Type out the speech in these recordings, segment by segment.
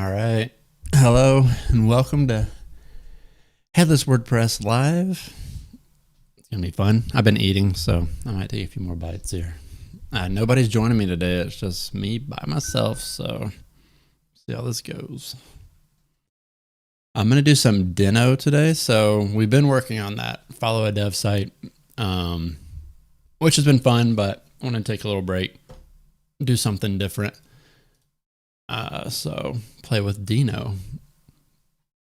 All right. Hello and welcome to Headless WordPress Live. It's going to be fun. I've been eating, so I might take a few more bites here. Nobody's joining me today. It's just me by myself, so see how this goes. I'm going to do some Dino today. So we've been working on that follow a dev site, which has been fun, but I want to take a little break, do something different. So play with Dino.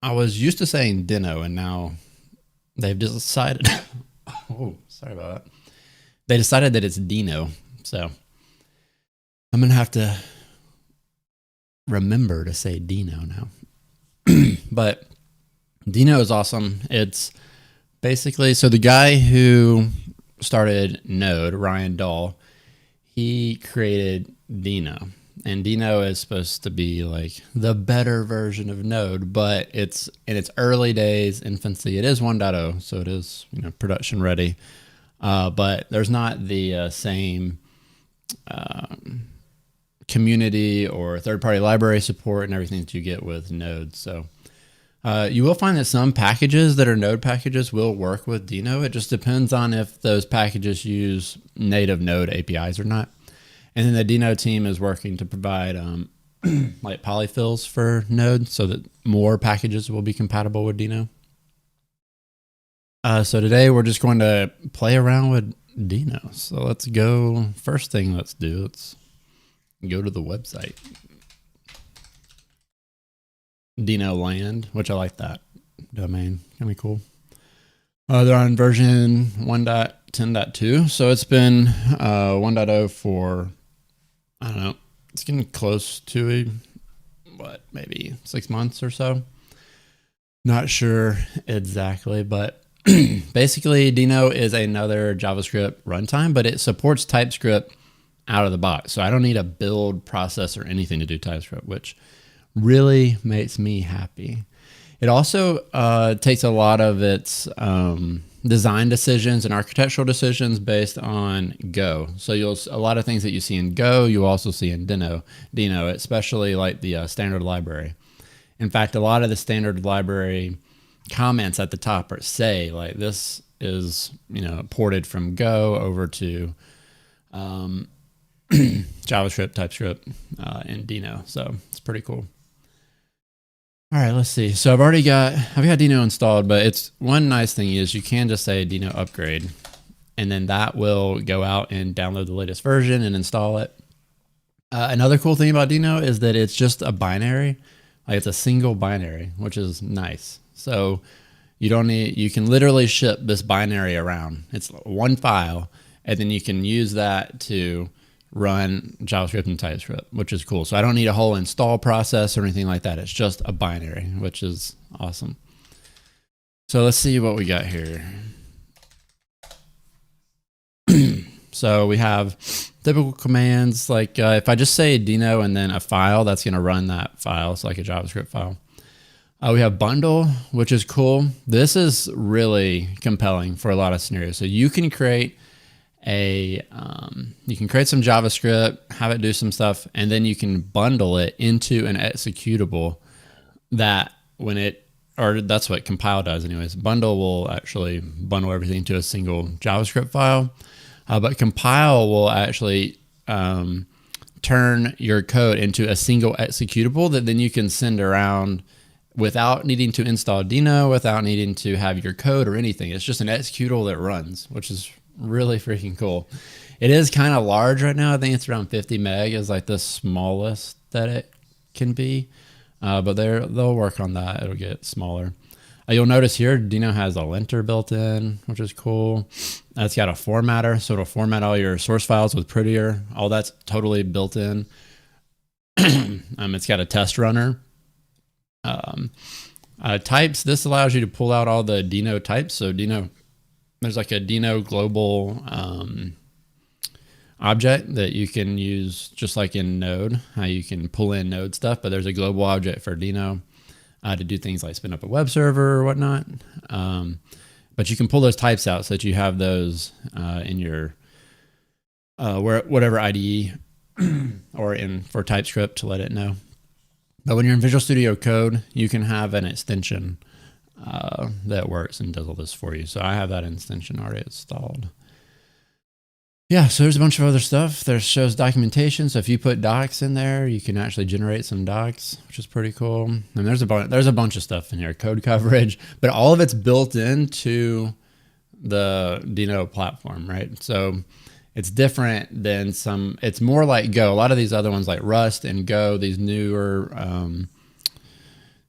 I was used to saying Dino, and now they've decided. Oh, sorry about that. They decided that it's Dino, so I'm gonna have to remember to say Dino now. But Dino is awesome. It's basically, so the guy who started Node, Ryan Dahl, he created Dino. And Dino is supposed to be like the better version of Node, but it's in its early days, infancy. It is 1.0, so it is, production ready. But there's not the same community or third-party library support and everything that you get with Node. So you will find that some packages that are Node packages will work with Dino. It just depends on if those packages use native Node APIs or not. And then the Dino team is working to provide like polyfills for Node so that more packages will be compatible with Dino. So today we're just going to play around with Dino. So let's go. First thing let's go to the website. Dino Land, which I like that domain. Can be cool. They're on version 1.10.2. So it's been 1.0 for, I don't know, it's getting close to maybe 6 months or so. Not sure exactly, but basically Dino is another JavaScript runtime, but it supports TypeScript out of the box. So I don't need a build process or anything to do TypeScript, which really makes me happy. It also takes a lot of its design decisions and architectural decisions based on Go. So a lot of things that you see in Go, you also see in Dino, especially like the standard library. In fact, a lot of the standard library comments at the top say like this is, ported from Go over to JavaScript, TypeScript, and Dino. So it's pretty cool. All right, let's see. So I've got Dino installed, but it's one nice thing is you can just say Dino upgrade, and then that will go out and download the latest version and install it. Another cool thing about Dino is that it's just a binary, like it's a single binary, which is nice. So you can literally ship this binary around. It's one file, and then you can use that to run JavaScript and TypeScript, which is cool. So I don't need a whole install process or anything like that. It's just a binary, which is awesome. So let's see what we got here. So we have typical commands like if I just say Dino and then a file, that's going to run that file. It's like a JavaScript file. We have bundle, which is cool. This is really compelling for a lot of scenarios. So you can create some JavaScript, have it do some stuff, and then you can bundle it into an executable that that's what compile does anyways. Bundle will actually bundle everything to a single JavaScript file, but compile will actually turn your code into a single executable that then you can send around without needing to install Dino, without needing to have your code or anything. It's just an executable that runs, which is really freaking cool. It is kind of large right now. I think it's around 50 meg is like the smallest that it can be, but they'll work on that. It'll get smaller. You'll notice here Dino has a linter built in, which is cool. It's got a formatter, so it'll format all your source files with Prettier. All that's totally built in. It's got a test runner. Types, this allows you to pull out all the Dino types. So Dino, there's like a Dino global object that you can use just like in Node, how you can pull in Node stuff, but there's a global object for Dino to do things like spin up a web server or whatnot. But you can pull those types out so that you have those in your whatever IDE or for TypeScript to let it know. But when you're in Visual Studio Code, you can have an extension that works and does all this for you. So I have that extension already installed. Yeah, so there's a bunch of other stuff. There shows documentation. So if you put docs in there, you can actually generate some docs, which is pretty cool. And there's a bunch of stuff in here, code coverage, but all of it's built into the Dino platform, right? So it's different than it's more like Go. A lot of these other ones like Rust and Go, these newer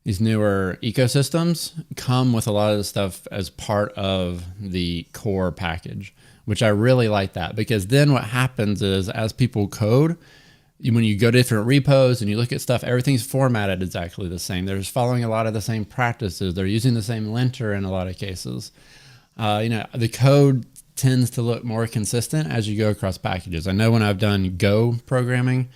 ecosystems come with a lot of the stuff as part of the core package, which I really like that, because then what happens is as people code, when you go to different repos and you look at stuff, everything's formatted exactly the same. They're just following a lot of the same practices. They're using the same linter in a lot of cases. The code tends to look more consistent as you go across packages. I know when I've done Go programming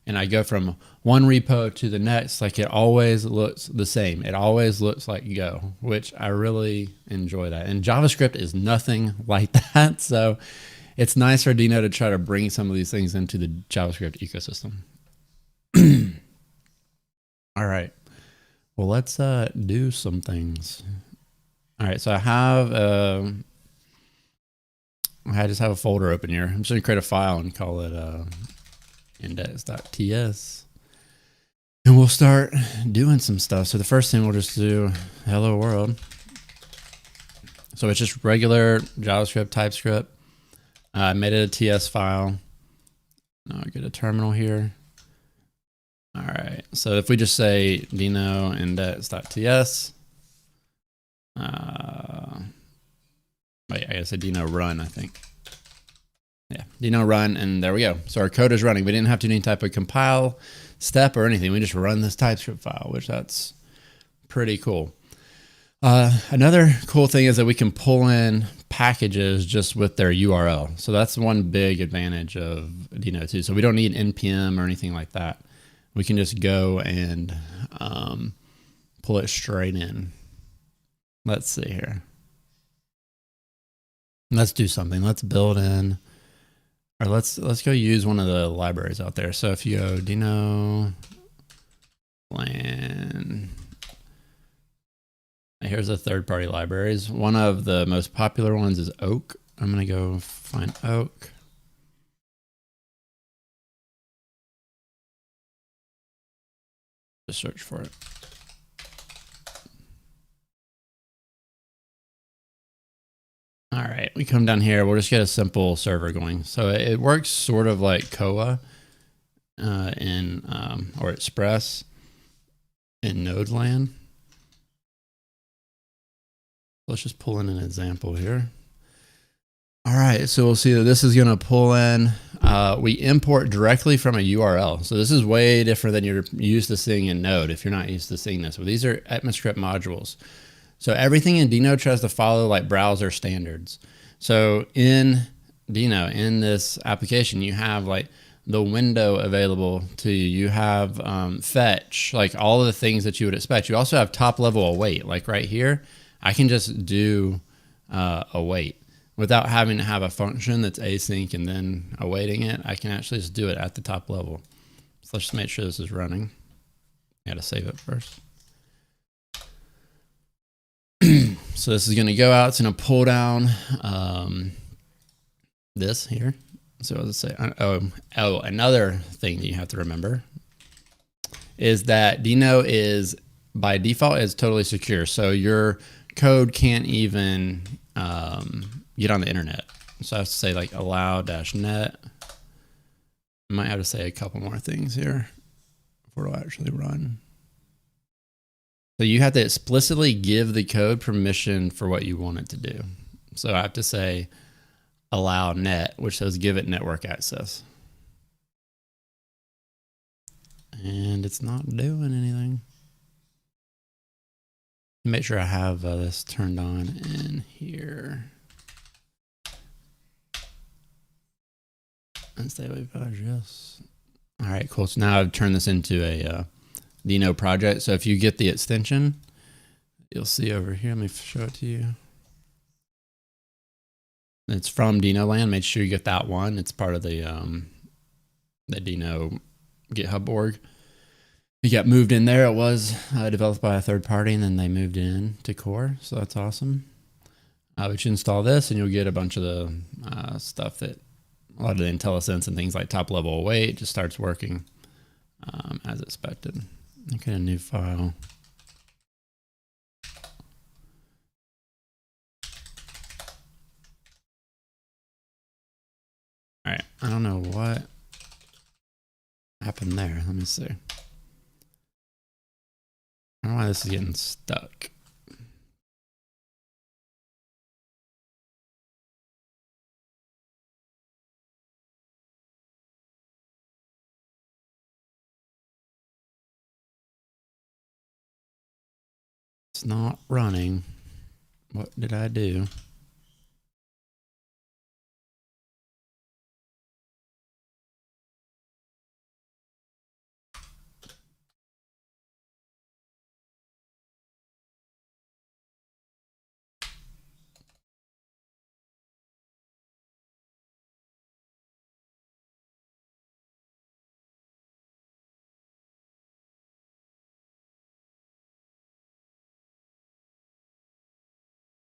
and I go from one repo to the next, like it always looks the same. It always looks like Go, which I really enjoy that. And JavaScript is nothing like that. So it's nice for Dino to try to bring some of these things into the JavaScript ecosystem. All right. Well, let's do some things. All right. So I just have a folder open here. I'm just going to create a file and call it index.ts. And we'll start doing some stuff. So the first thing we'll just do hello world. So it's just regular JavaScript, TypeScript. I made it a TS file. Now I get a terminal here. All right. So if we just say Dino index.ts, wait, I guess a Dino run, I think. Yeah, Dino run, and there we go. So our code is running. We didn't have to do any type of compile step or anything. We just run this TypeScript file, which that's pretty cool. Another cool thing is that we can pull in packages just with their URL. So that's one big advantage of Dino too. So we don't need NPM or anything like that. We can just go and pull it straight in. Let's see here. Let's do something. Let's build in, or let's go use one of the libraries out there. So if you go Dino land, here's the third-party libraries. One of the most popular ones is Oak. I'm gonna go find Oak. Just search for it. All right, we come down here. We'll just get a simple server going. So it works sort of like Koa or Express in Node land. Let's just pull in an example here. All right, so we'll see that this is going to pull in. We import directly from a URL. So this is way different than you're used to seeing in Node if you're not used to seeing this. But these are ECMAScript modules. So everything in Dino tries to follow like browser standards. So in Dino, in this application, you have like the window available to you. You have fetch, like all of the things that you would expect. You also have top level await, like right here. I can just do await without having to have a function that's async and then awaiting it. I can actually just do it at the top level. So let's just make sure this is running. I gotta save it first. So this is going to go out. It's going to pull down this here. So what does it say? Oh, another thing that you have to remember is that Dino is by default is totally secure. So your code can't even get on the internet. So I have to say like allow-net. I might have to say a couple more things here before it'll actually run. So you have to explicitly give the code permission for what you want it to do. So I have to say allow net, which says give it network access. And it's not doing anything. Make sure I have this turned on in here. And stay away from yes. All right, cool. So now I've turned this into a Dino project. So if you get the extension, you'll see over here. Let me show it to you. It's from Dino land. Make sure you get that one. It's part of the Dino GitHub org. it got moved in there. It was developed by a third party, and then they moved it in to core. So that's awesome. But you install this, and you'll get a bunch of the stuff that a lot of the IntelliSense and things like top level await just starts working as expected. Okay, a new file. All right, I don't know what happened there. Let me see. I don't know why this is getting stuck. It's not running. What did I do?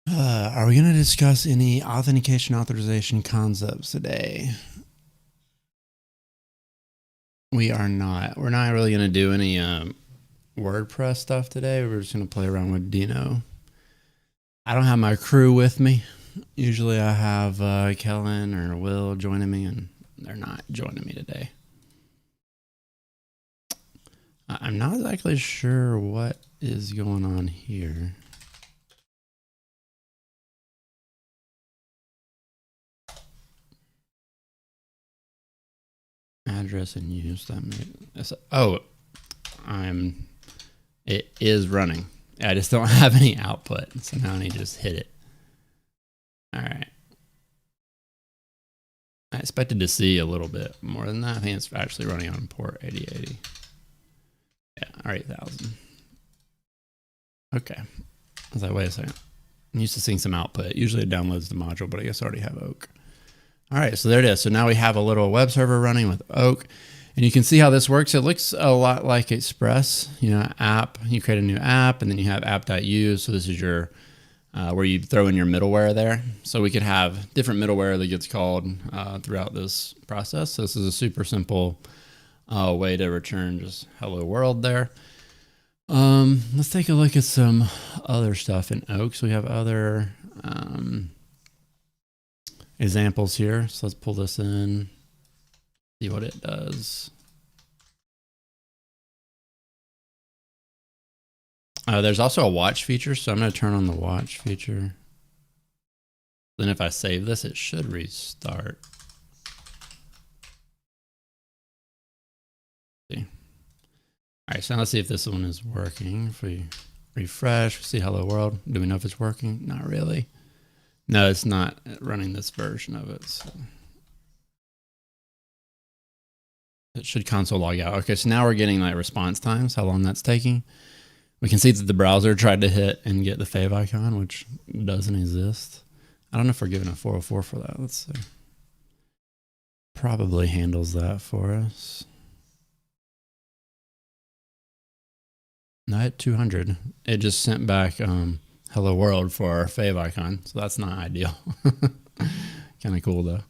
Are we going to discuss any authentication authorization concepts today? We are not. We're not really going to do any WordPress stuff today. We're just going to play around with Dino. I don't have my crew with me. Usually I have Kellen or Will joining me, and they're not joining me today. I'm not exactly sure what is going on here. Address and use. It is running. I just don't have any output, so now I need to just hit it. All right. I expected to see a little bit more than that. I think it's actually running on port 8080. Yeah, or 8000. Okay. I was like, wait a second. I'm used to seeing some output. Usually it downloads the module, but I guess I already have Oak. All right, so there it is. So now we have a little web server running with Oak, and you can see how this works. It looks a lot like Express, app. You create a new app, and then you have app.use. So this is your where you throw in your middleware there. So we could have different middleware that gets called throughout this process. So this is a super simple way to return just hello world there. Let's take a look at some other stuff in Oak. So we have other examples here. So let's pull this in, see what it does. There's also a watch feature, so I'm going to turn on the watch feature. Then if I save this, it should restart. See. All right, so now let's see if this one is working. If we refresh, see hello world. Do we know if it's working? Not really. No, it's not running this version of it. So it should console log out. Okay, so now we're getting like response times, how long that's taking. We can see that the browser tried to hit and get the fave icon, which doesn't exist. I don't know if we're given a 404 for that. Let's see. Probably handles that for us. No, at 200. It just sent back hello world for our fave icon, so that's not ideal. Kind of cool though.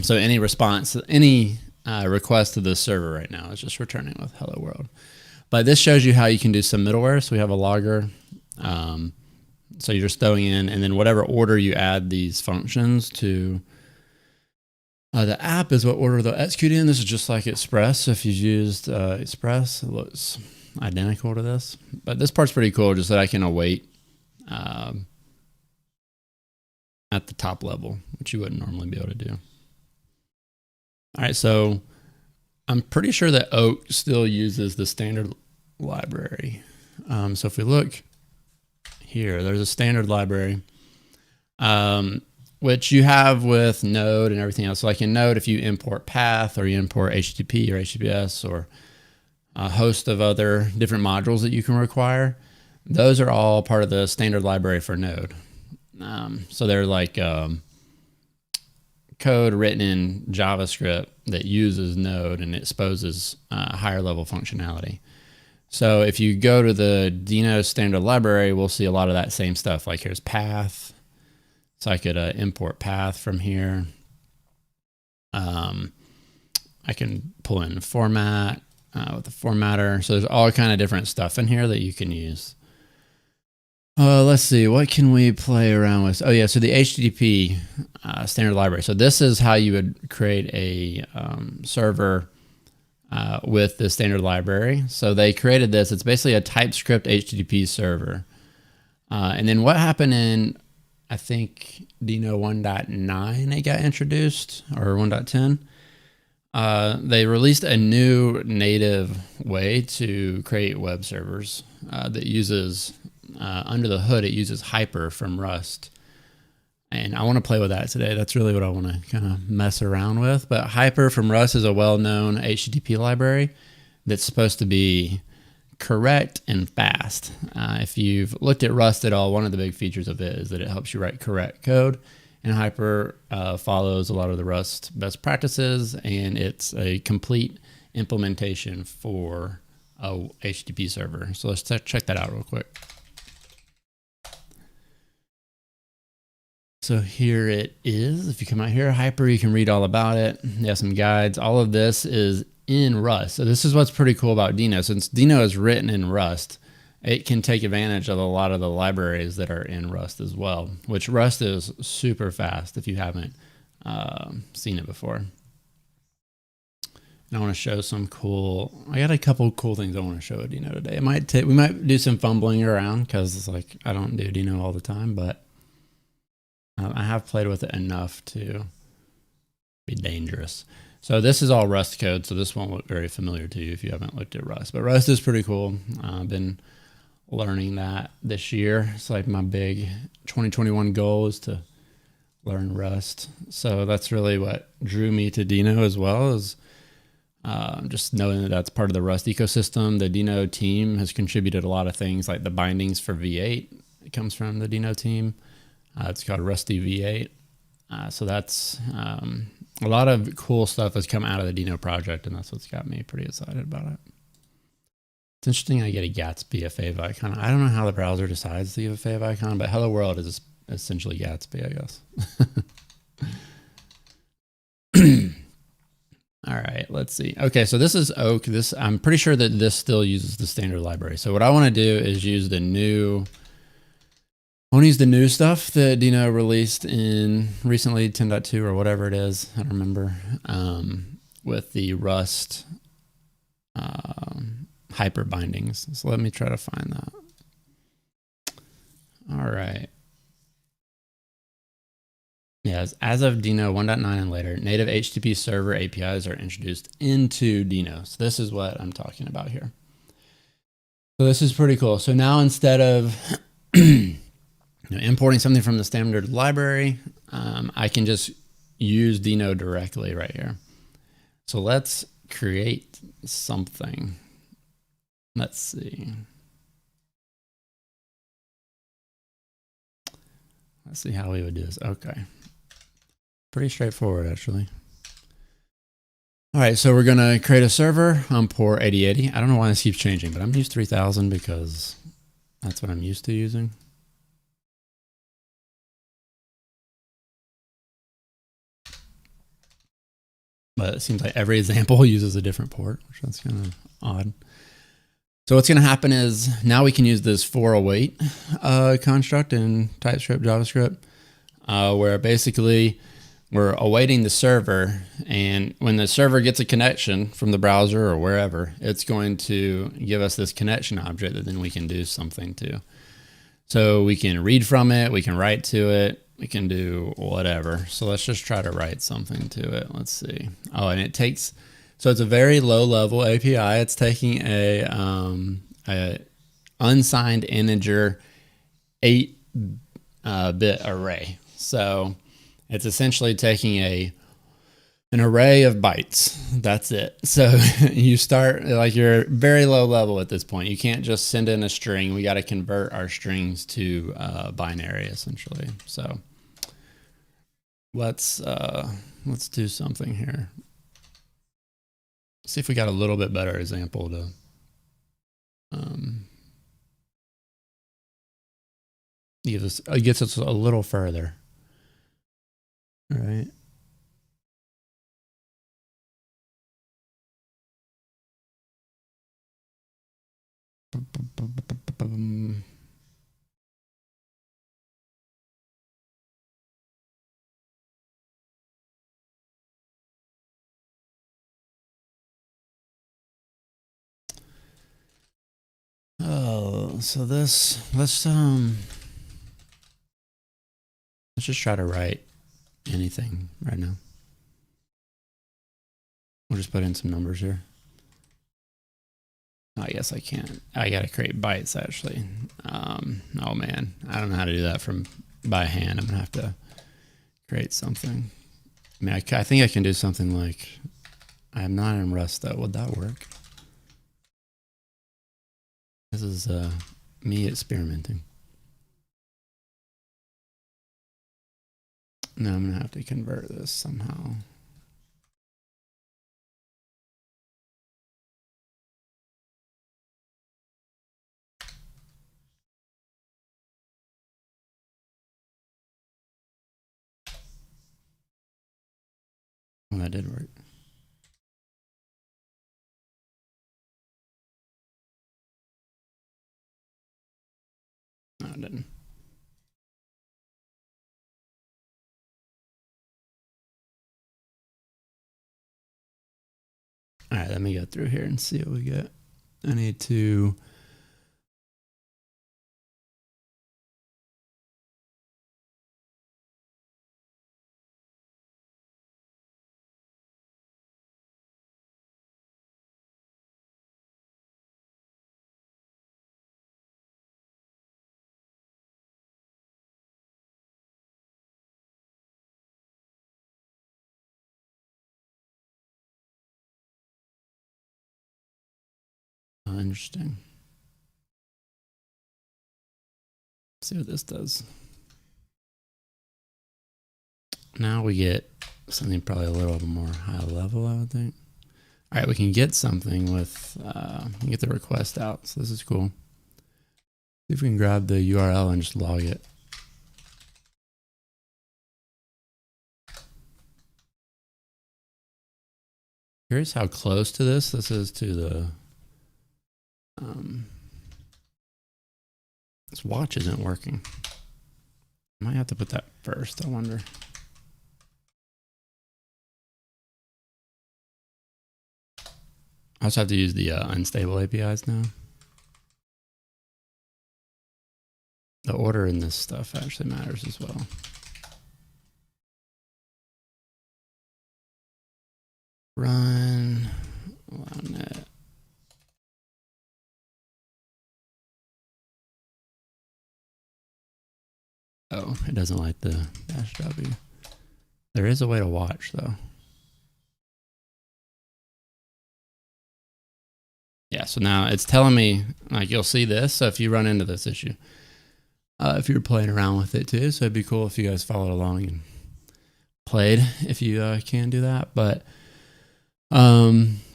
So any response, any request to this server right now is just returning with hello world. But this shows you how you can do some middleware. So we have a logger. So you're just throwing in, and then whatever order you add these functions to the app is what order they'll execute in. This is just like Express. So if you used Express, it looks identical to this. But this part's pretty cool, just that I can await at the top level, which you wouldn't normally be able to do. All right, so I'm pretty sure that Oak still uses the standard library. So if we look here, there's a standard library, which you have with Node and everything else. So like in Node, if you import path or you import HTTP or HTTPS or a host of other different modules that you can require, those are all part of the standard library for Node. So they're like code written in JavaScript that uses Node and exposes higher level functionality. So if you go to the Deno standard library, we'll see a lot of that same stuff. Like here's path. So I could import path from here. I can pull in format with the formatter. So there's all kind of different stuff in here that you can use. Let's see, what can we play around with? Oh yeah, so the HTTP standard library. So this is how you would create a server with the standard library. So they created this. It's basically a TypeScript HTTP server. And then what happened in, I think, Deno 1.9 it got introduced, or 1.10. They released a new native way to create web servers that uses, under the hood, it uses Hyper from Rust. And I want to play with that today. That's really what I want to kind of mess around with. But Hyper from Rust is a well-known HTTP library that's supposed to be correct and fast. If you've looked at Rust at all, one of the big features of it is that it helps you write correct code. And Hyper follows a lot of the Rust best practices, and it's a complete implementation for a HTTP server. So let's check that out real quick. So here it is. If you come out here, Hyper, you can read all about it. They have some guides. All of this is in Rust. So this is what's pretty cool about Deno. Since Deno is written in Rust, it can take advantage of a lot of the libraries that are in Rust as well, which Rust is super fast if you haven't seen it before. And I want to show some cool, I got a couple cool things I want to show at Deno today. We might do some fumbling around because it's like I don't do Deno all the time, but I have played with it enough to be dangerous. So this is all Rust code, so this won't look very familiar to you if you haven't looked at Rust. But Rust is pretty cool. I've been learning that this year. It's like my big 2021 goal is to learn Rust. So that's really what drew me to Deno as well, is just knowing that that's part of the Rust ecosystem. The Deno team has contributed a lot of things, like the bindings for V8. It comes from the Deno team. It's called Rusty V8. So that's a lot of cool stuff has come out of the Deno project, and that's what's got me pretty excited about it. It's interesting I get a Gatsby, a fave icon. I don't know how the browser decides to give a fave icon, but Hello World is essentially Gatsby, I guess. All right, let's see. Okay, so this is Oak. I'm pretty sure that this still uses the standard library. So what I want to do is use the new... I want to use the new stuff that Deno released in recently, 10.2 or whatever it is. I don't remember. With the Rust Hyper bindings. So let me try to find that. All right. Yes, as of Deno 1.9 and later, native HTTP server APIs are introduced into Deno. So this is what I'm talking about here. So this is pretty cool. So now instead of importing something from the standard library, I can just use Deno directly right here. So let's create something. Let's see. Let's see how we would do this. Okay. Pretty straightforward, actually. All right, so we're going to create a server on port 8080. I don't know why this keeps changing, but I'm used 3000 because that's what I'm used to using. But it seems like every example uses a different port, which that's kind of odd. So what's going to happen is now we can use this for await construct in TypeScript, JavaScript, where basically we're awaiting the server, and when the server gets a connection from the browser or wherever, it's going to give us this connection object that then we can do something to. So we can read from it, we can write to it, we can do whatever. So let's just try to write something to it. Let's see. Oh, and it takes, so it's a very low level API. It's taking a unsigned integer 8-bit array. So it's essentially taking an array of bytes. That's it. So you start, like, you're very low level at this point. You can't just send in a string. We got to convert our strings to binary essentially. So let's do something here. see if we got a little bit better example to gets us a little further. All right. Oh, so let's just try to write anything right now. We'll just put in some numbers here. I guess I can't. I gotta create bytes actually. Oh man, I don't know how to do that by hand. I'm gonna have to create something. I mean, I think I can do something like, I'm not in Rust though. Would that work? This is me experimenting. Now I'm gonna have to convert this somehow. Well, that did work. No, it didn't. All right, let me go through here and see what we get. I need to interesting. Let's see what this does. Now we get something probably a little more high level, I would think. All right, we can get something with, we can get the request out. So this is cool. See if we can grab the URL and just log it. Curious how close to this is to the, this watch isn't working. I might have to put that first, I wonder. I also have to use the unstable APIs now. The order in this stuff actually matters as well. Run, allow net. Oh, it doesn't like the -w. There is a way to watch though. Yeah, so now it's telling me, like, you'll see this. So if you run into this issue, if you're playing around with it too, so it'd be cool if you guys followed along and played, if you can do that. But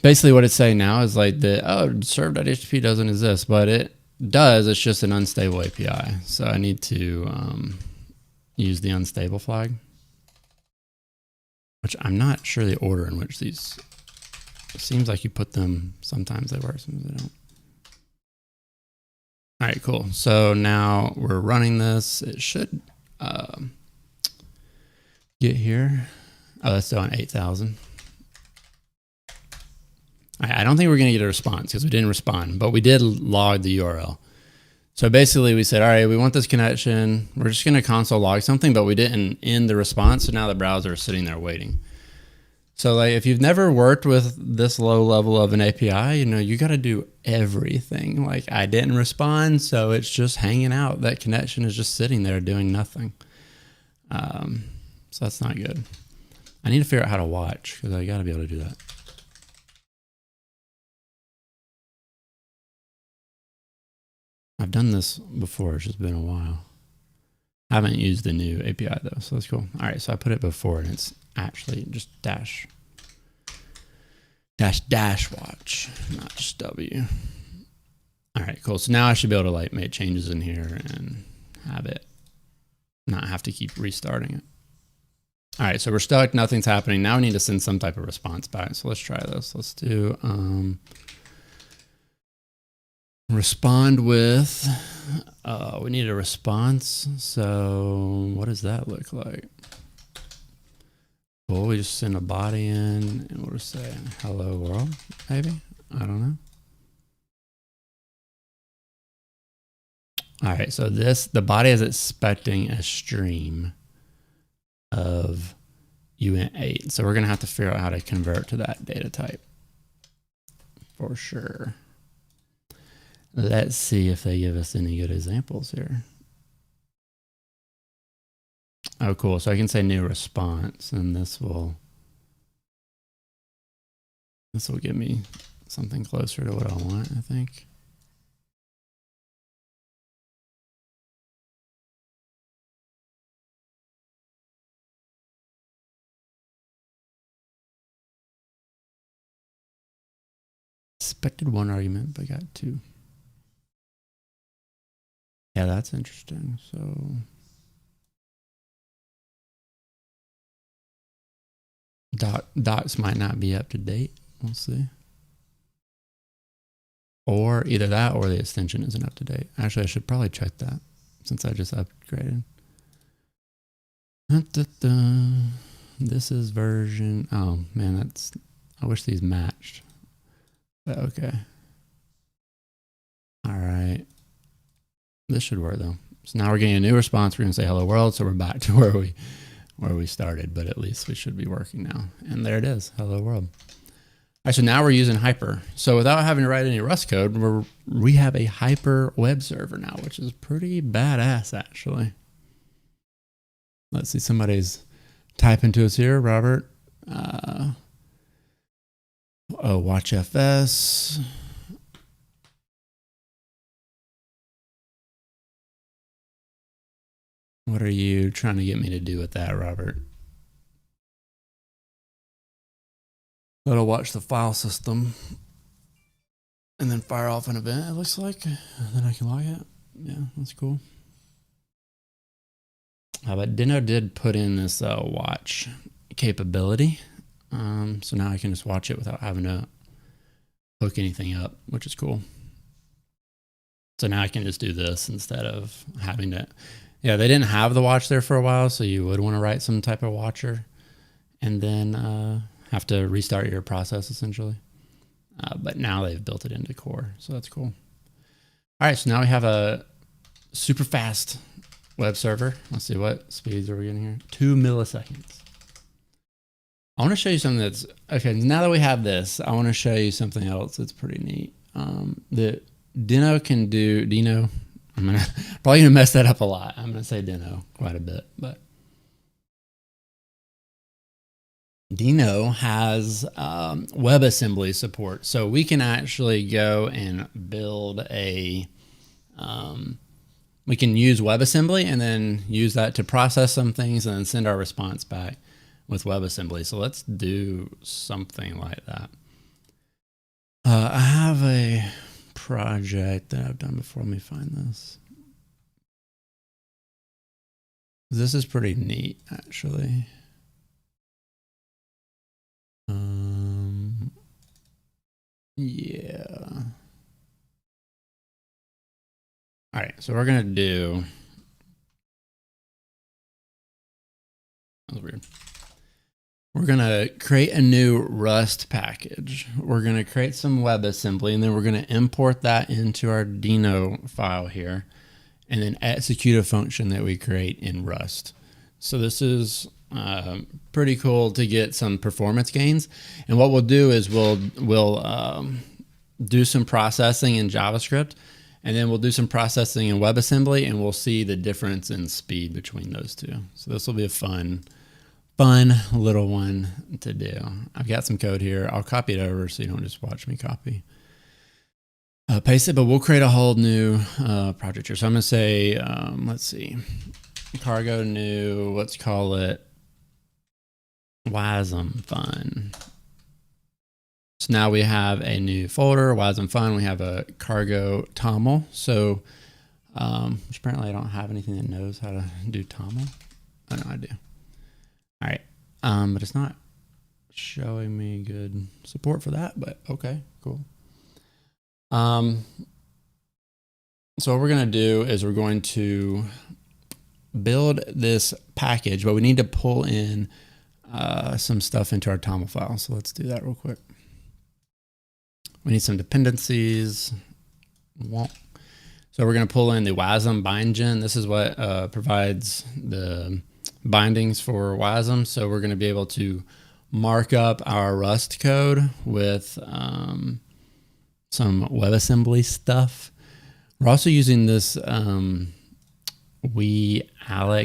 basically what it's saying now is like serve.http doesn't exist, but it does. It's just an unstable API. So I need to use the unstable flag, which I'm not sure the order in which these, it seems like you put them, sometimes they work, sometimes they don't. All right, cool. So now we're running this. It should get here. Oh, that's still on 8,000. I don't think we're going to get a response because we didn't respond, but we did log the URL. So basically we said, all right, we want this connection. We're just going to console log something, but we didn't end the response. So now the browser is sitting there waiting. So like if you've never worked with this low level of an API, you know, you got to do everything. Like I didn't respond, so it's just hanging out. That connection is just sitting there doing nothing. So that's not good. I need to figure out how to watch because I got to be able to do that. I've done this before. It's just been a while. I haven't used the new API though, so that's cool. All right, so I put it before and it's actually just dash watch, not just W. All right, cool. So now I should be able to like make changes in here and have it not have to keep restarting it. All right, so we're stuck. Nothing's happening. Now we need to send some type of response back. So let's try this. Let's do respond with, we need a response. So what does that look like? Well, we just send a body in and we'll just say hello world, maybe. I don't know. All right, so the body is expecting a stream of uint8. So we're gonna have to figure out how to convert to that data type for sure. Let's see if they give us any good examples here. Oh, cool. So I can say new response, and this will give me something closer to what I want, I think. Expected one argument, but got two. Yeah, that's interesting. So docs might not be up to date. We'll see. Or either that or the extension isn't up to date. Actually, I should probably check that since I just upgraded. This is version, oh man, I wish these matched. But okay. All right. This should work though. So now we're getting a new response. We're gonna say hello world. So we're back to where we started, but at least we should be working now. And there it is, hello world. All right, so now we're using Hyper. So without having to write any Rust code, we have a Hyper web server now, which is pretty badass actually. Let's see, somebody's typing to us here, Robert. Oh, watch FS. What are you trying to get me to do with that, Robert? It'll watch the file system and then fire off an event, it looks like. And then I can log it. Yeah, that's cool. But Dino did put in this watch capability. So now I can just watch it without having to hook anything up, which is cool. So now I can just do this instead of having to, yeah, they didn't have the watch there for a while, so you would want to write some type of watcher and then have to restart your process essentially. But now they've built it into core, so that's cool. All right, so now we have a super fast web server. Let's see, what speeds are we getting here? 2 milliseconds. I want to show you something that's, okay, now that we have this, I want to show you something else that's pretty neat. The Dino can do, Dino, I'm probably going to mess that up a lot. I'm going to say Dino quite a bit, but Dino has WebAssembly support. So we can actually go and build a, we can use WebAssembly and then use that to process some things and then send our response back with WebAssembly. So let's do something like that. I have a project that I've done before. Let me find this. This is pretty neat, actually. Yeah. All right, so we're gonna do, that was weird. We're gonna create a new Rust package. We're gonna create some WebAssembly, and then we're gonna import that into our Dino file here, and then execute a function that we create in Rust. So this is pretty cool to get some performance gains. And what we'll do is we'll do some processing in JavaScript, and then we'll do some processing in WebAssembly, and we'll see the difference in speed between those two. So this will be a fun little one to do. I've got some code here. I'll copy it over so you don't just watch me copy. Paste it, but we'll create a whole new project here. So I'm gonna say, let's see, cargo new, let's call it WASM fun. So now we have a new folder, WASM Fun. We have a cargo toml. So, which apparently I don't have anything that knows how to do toml. Oh, no, I do. All right. But it's not showing me good support for that, but okay, cool. So what we're going to do is we're going to build this package, but we need to pull in some stuff into our toml file. So let's do that real quick. We need some dependencies. So we're going to pull in the WASM bindgen. This is what provides the bindings for WASM. So we're going to be able to mark up our Rust code with some WebAssembly stuff. We're also using this Alef,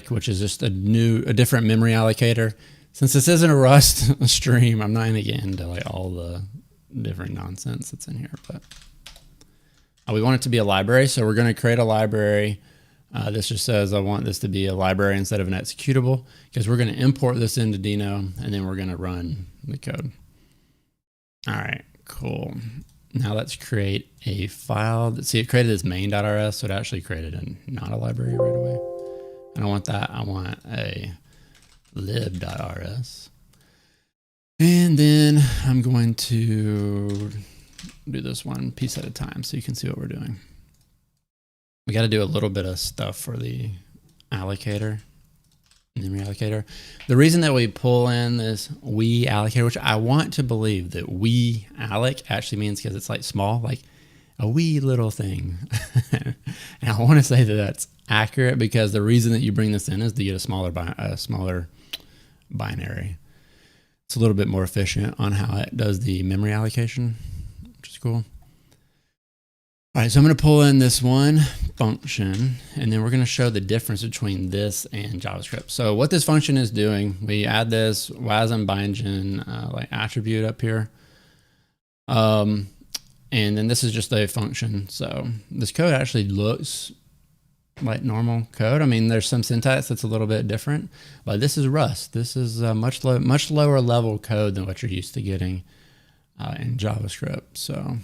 which is just a different memory allocator. Since this isn't a Rust stream, I'm not going to get into like all the different nonsense that's in here, but we want it to be a library. So we're going to create a library. This just says I want this to be a library instead of an executable, because we're going to import this into Dino and then we're going to run the code. All right, cool. Now let's create a file. See, it created this main.rs, so it actually created not a library right away. I don't want that. I want a lib.rs. And then I'm going to do this one piece at a time so you can see what we're doing. We got to do a little bit of stuff for the allocator, memory allocator. The reason that we pull in this allocator, which I want to believe that alloc actually means because it's like small, like a wee little thing. And I want to say that that's accurate, because the reason that you bring this in is to get a smaller binary. It's a little bit more efficient on how it does the memory allocation, which is cool. All right, so I'm going to pull in this one function, and then we're going to show the difference between this and JavaScript. So what this function is doing, we add this WASM bindgen like attribute up here. And then this is just a function. So this code actually looks like normal code. I mean, there's some syntax that's a little bit different, but this is Rust. This is a much lower level code than what you're used to getting in JavaScript. So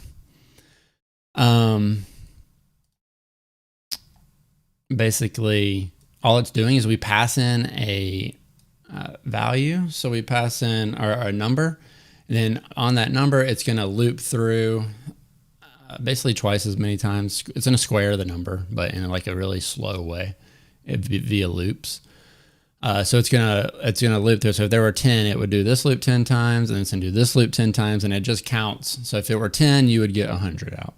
basically all it's doing is we pass in a value. So we pass in our number, and then on that number, it's going to loop through basically twice as many times. It's going to square the number, but in like a really slow way via loops. So it's gonna loop through. So if there were 10, it would do this loop 10 times, and it's gonna do this loop 10 times, and it just counts. So if it were 10, you would get 100 out,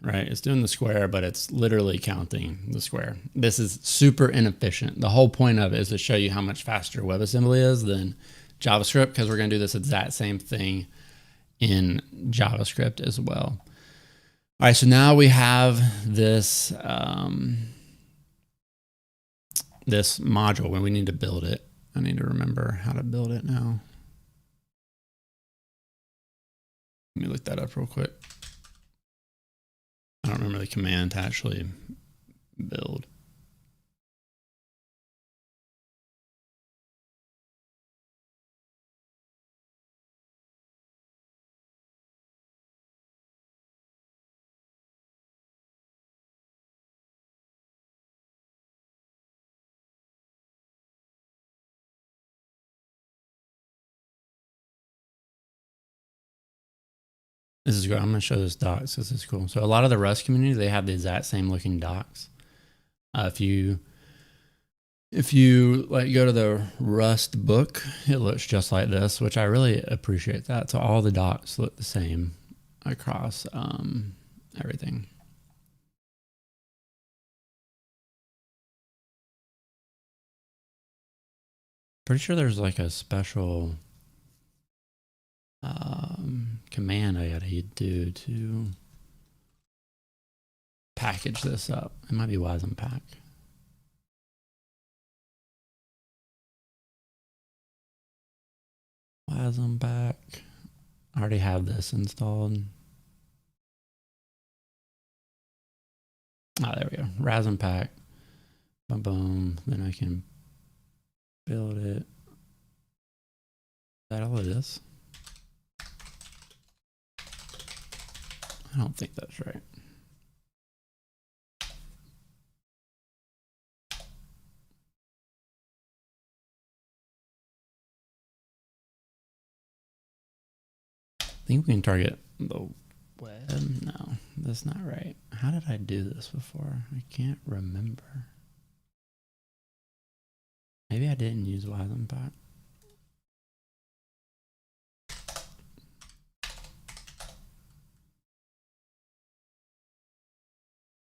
right? It's doing the square, but it's literally counting the square. This is super inefficient. The whole point of it is to show you how much faster WebAssembly is than JavaScript, because we're gonna do this exact same thing in JavaScript as well. All right, so now we have this this module when we need to build it. I need to remember how to build it now. Let me look that up real quick. I don't remember the command to actually build. This is great. I'm going to show this docs. This is cool. So a lot of the Rust community, they have the exact same looking docs. If you like go to the Rust book, it looks just like this, which I really appreciate that. So all the docs look the same across everything. Pretty sure there's like a special command I gotta do to package this up. It might be WASM pack. WASM pack. I already have this installed. Ah, there we go. WASM pack. Boom, boom. Then I can build it. Is that all it is? I don't think that's right. I think we can target the web. No, that's not right. How did I do this before? I can't remember. Maybe I didn't use WasmPack.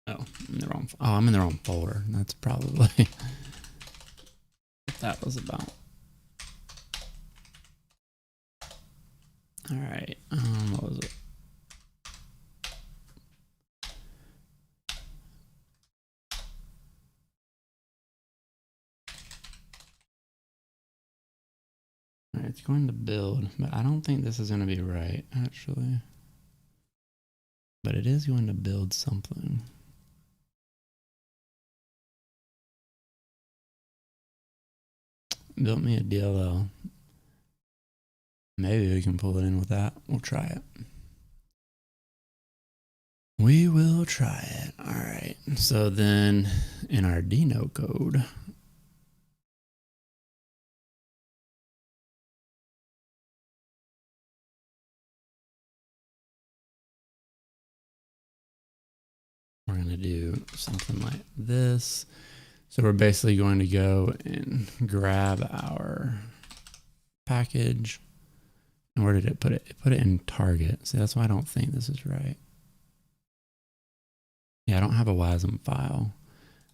Oh, I'm in the wrong. Oh, I'm in the wrong folder. That's probably what that was about. All right. What was it? All right, it's going to build, but I don't think this is going to be right, actually. But it is going to build something. Built me a DLL. Maybe we can pull it in with that. We'll try it. We will try it. All right. So then in our Dino code, we're going to do something like this. So we're basically going to go and grab our package. And where did it put it? It put it in target. See, that's why I don't think this is right. Yeah, I don't have a WASM file.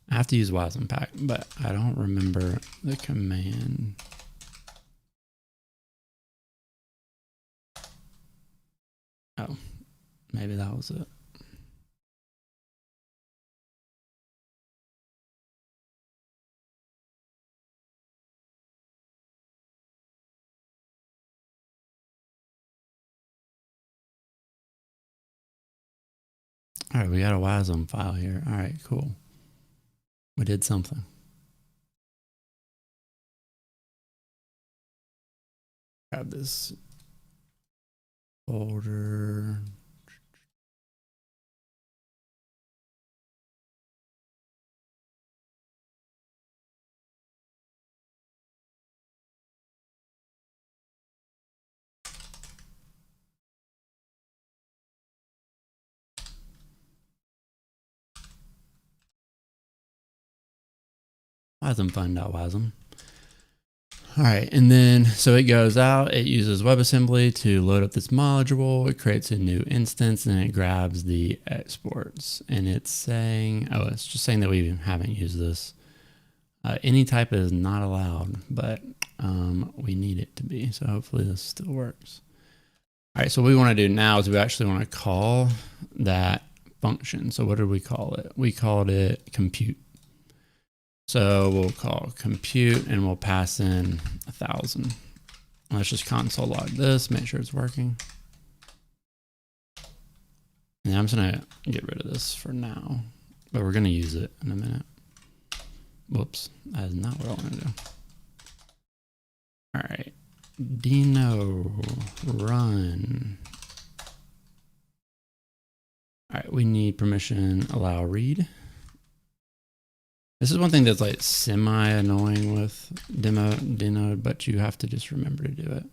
I have to use WasmPack, but I don't remember the command. Oh, maybe that was it. All right, we got a WASM file here. All right, cool. We did something. Grab this folder. WASM fun.wasm. All right, and then so it goes out, it uses WebAssembly to load up this module, it creates a new instance, and it grabs the exports. And it's saying, oh, it's just saying that we haven't used this. Any type is not allowed, but we need it to be. So hopefully this still works. All right, so what we want to do now is we actually want to call that function. So what did we call it? We called it compute. So we'll call compute and we'll pass in 1,000. Let's just console log this, make sure it's working. And I'm just gonna get rid of this for now, but we're gonna use it in a minute. Whoops, that is not what I want to do. All right, Dino run. All right, we need permission allow read. This is one thing that's like semi-annoying with Dino, but you have to just remember to do it.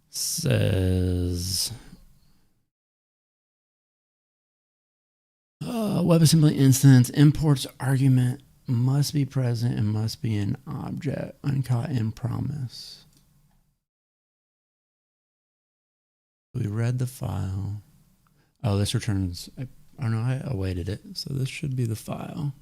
Says WebAssembly instance imports argument must be present and must be an object uncaught in promise. We read the file. Oh, this returns, oh no, I awaited it. So this should be the file.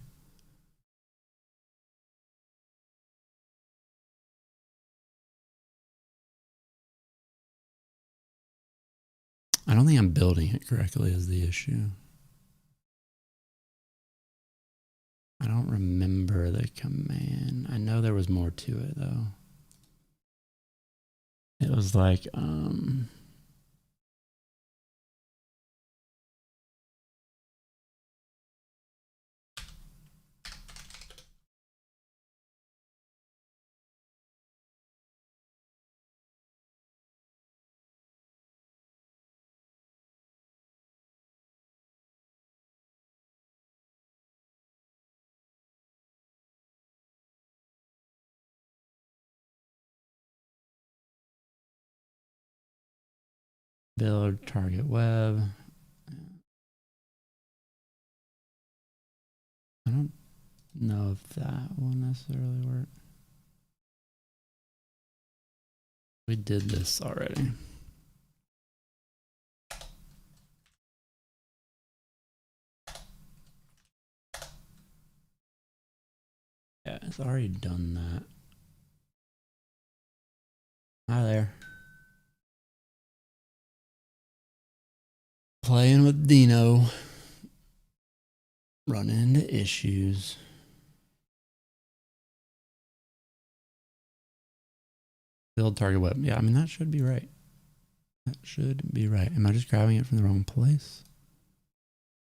I don't think I'm building it correctly is the issue. I don't remember the command. I know there was more to it though. It was like, Build target web. I don't know if that will necessarily work. We did this already. Yeah, it's already done that. Hi there. Playing with Dino. Running into issues. Build target web. Yeah, I mean, that should be right. That should be right. Am I just grabbing it from the wrong place?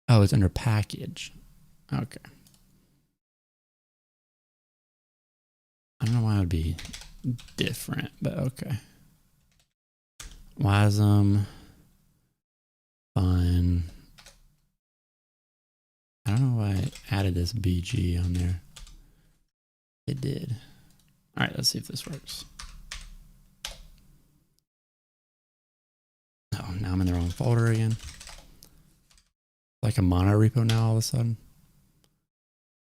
Oh, it's under package. Okay. I don't know why it would be different, but okay. WASM. Fine. I don't know why I added this BG on there. It did. All right, let's see if this works. Oh, now I'm in the wrong folder again. Like a mono repo now all of a sudden.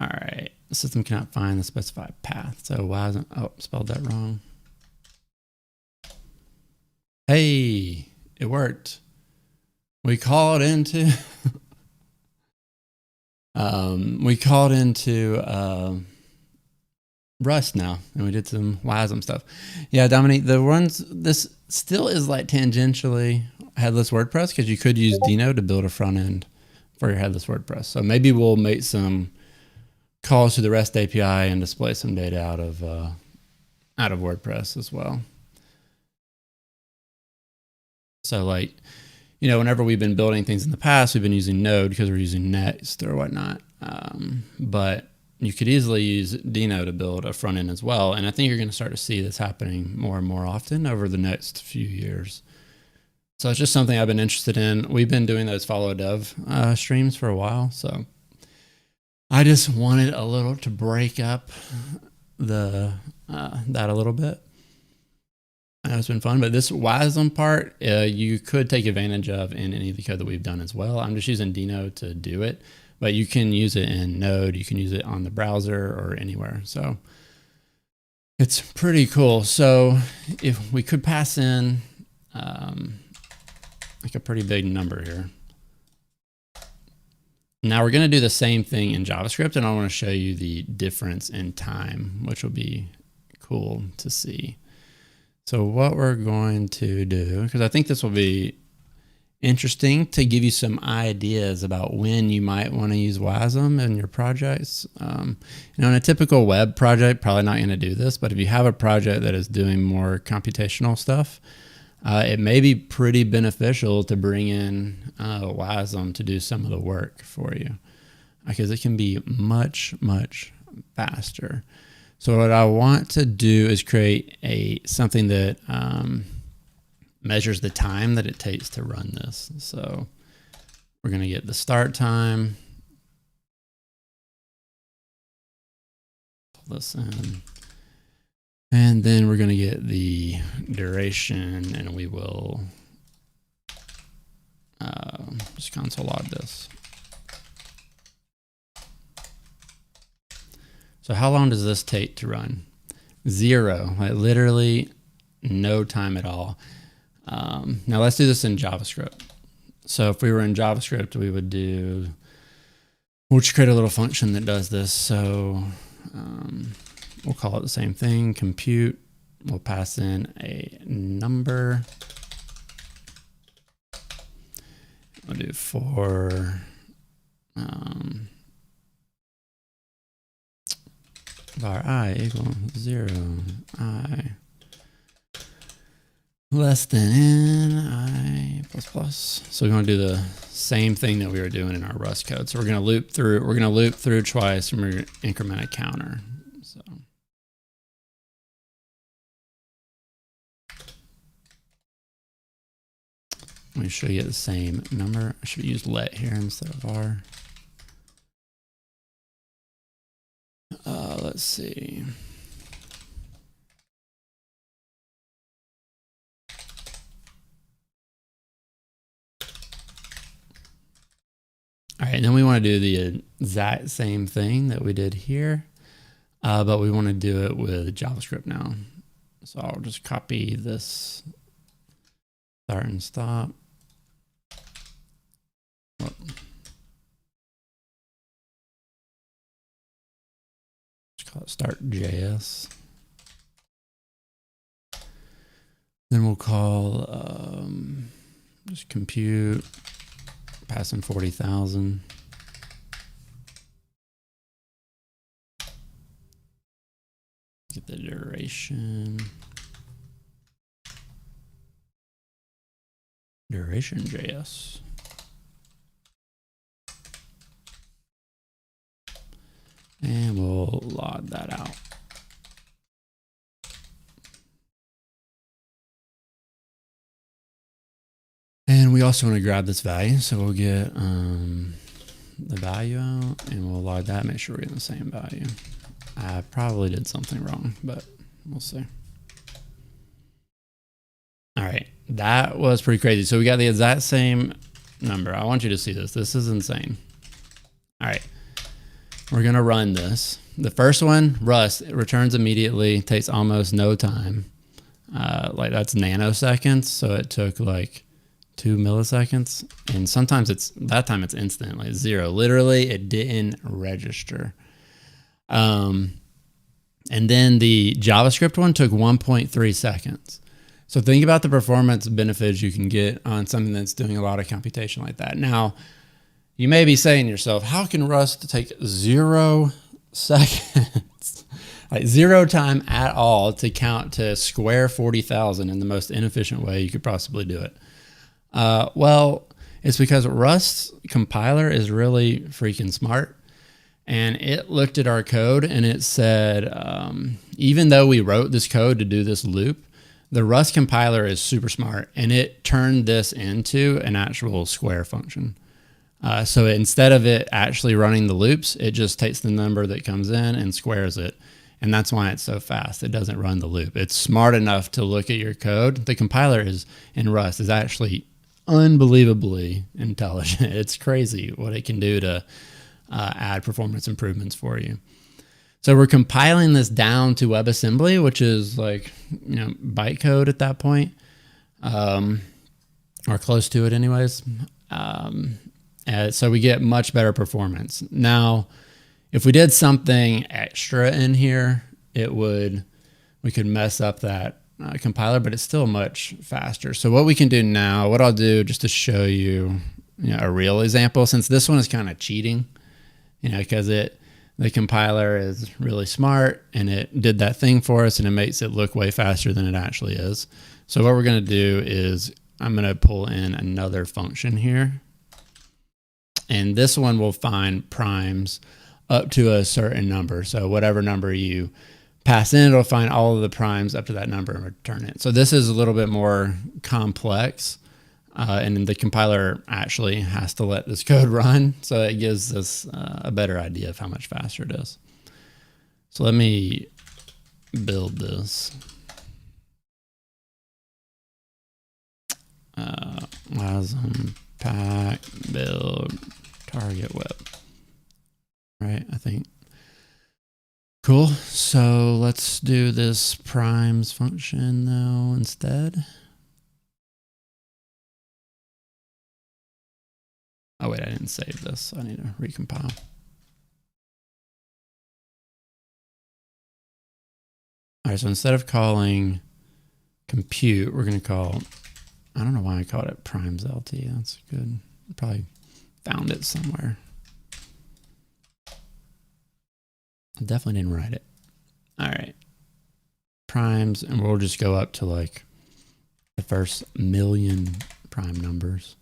All right, the system cannot find the specified path. So WASM, oh, spelled that wrong. Hey, it worked. We called into Rust now, and we did some WASM stuff. Yeah, Dominique, this still is like tangentially headless WordPress because you could use Dino to build a front end for your headless WordPress. So maybe we'll make some calls to the REST API and display some data out of WordPress as well. So like, you know, whenever we've been building things in the past, we've been using Node because we're using Next or whatnot. But you could easily use Dino to build a front end as well. And I think you're going to start to see this happening more and more often over the next few years. So it's just something I've been interested in. We've been doing those follow dev streams for a while. So I just wanted a little to break up that a little bit. I know it's been fun, but this WASM part, you could take advantage of in any of the code that we've done as well. I'm just using Dino to do it, but you can use it in Node. You can use it on the browser or anywhere. So it's pretty cool. So if we could pass in like a pretty big number here. Now we're going to do the same thing in JavaScript, and I want to show you the difference in time, which will be cool to see. So what we're going to do, because I think this will be interesting to give you some ideas about when you might want to use WASM in your projects. You know, in a typical web project, probably not going to do this, but if you have a project that is doing more computational stuff, it may be pretty beneficial to bring in WASM to do some of the work for you, because it can be much, much faster. So what I want to do is create something that measures the time that it takes to run this. So we're going to get the start time. Pull this in. And then we're going to get the duration, and we will just console log this. So how long does this take to run? 0, like literally no time at all. Now let's do this in JavaScript. So if we were in JavaScript, we'll just create a little function that does this. So we'll call it the same thing, compute. We'll pass in a number. We'll do for var I equal 0, I less than n, I plus plus. So we're going to do the same thing that we were doing in our Rust code. So we're going to loop through twice, and we're going to increment a counter. So make sure you get the same number. I should use let here instead of var. Let's see. All right, and then we want to do the exact same thing that we did here, but we want to do it with JavaScript now. So I'll just copy this start and stop. Oh. Let's call it start.js. Then we'll call just compute, pass in 40,000. Get the duration. Duration.js. And we'll log that out. And we also want to grab this value. So we'll get the value out and we'll log that, make sure we're getting the same value. I probably did something wrong, but we'll see. All right, that was pretty crazy. So we got the exact same number. I want you to see this. This is insane. All right, we're gonna run this. The first one, Rust, it returns immediately, takes almost no time. Like that's nanoseconds, so it took like 2 milliseconds. And sometimes that time it's instant, like 0. Literally, it didn't register. And then the JavaScript one took 1.3 seconds. So think about the performance benefits you can get on something that's doing a lot of computation like that. Now, you may be saying to yourself, how can Rust take 0 seconds, like 0 time at all to count to square 40,000 in the most inefficient way you could possibly do it? Well, it's because Rust's compiler is really freaking smart. And it looked at our code and it said, even though we wrote this code to do this loop, the Rust compiler is super smart and it turned this into an actual square function. So instead of it actually running the loops, it just takes the number that comes in and squares it. And that's why it's so fast. It doesn't run the loop. It's smart enough to look at your code. The compiler in Rust is actually unbelievably intelligent. It's crazy what it can do to add performance improvements for you. So we're compiling this down to WebAssembly, which is like, bytecode at that point, or close to it anyways. So we get much better performance. Now, if we did something extra in here, we could mess up that compiler, but it's still much faster. So what we can do now, what I'll do just to show you, a real example, since this one is kind of cheating, because the compiler is really smart and it did that thing for us and it makes it look way faster than it actually is. So what we're going to do is I'm going to pull in another function here. And this one will find primes up to a certain number. So whatever number you pass in, it'll find all of the primes up to that number and return it. So this is a little bit more complex. And the compiler actually has to let this code run. So it gives us a better idea of how much faster it is. So let me build this. Wasm pack build target web. Right, I think. Cool. So let's do this primes function though instead. Oh wait, I didn't save this, so I need to recompile. All right, so instead of calling compute, we're going to call, I don't know why I called it primes LT. That's good. Probably found it somewhere. I definitely didn't write it. All right. Primes, and we'll just go up to like the first million prime numbers.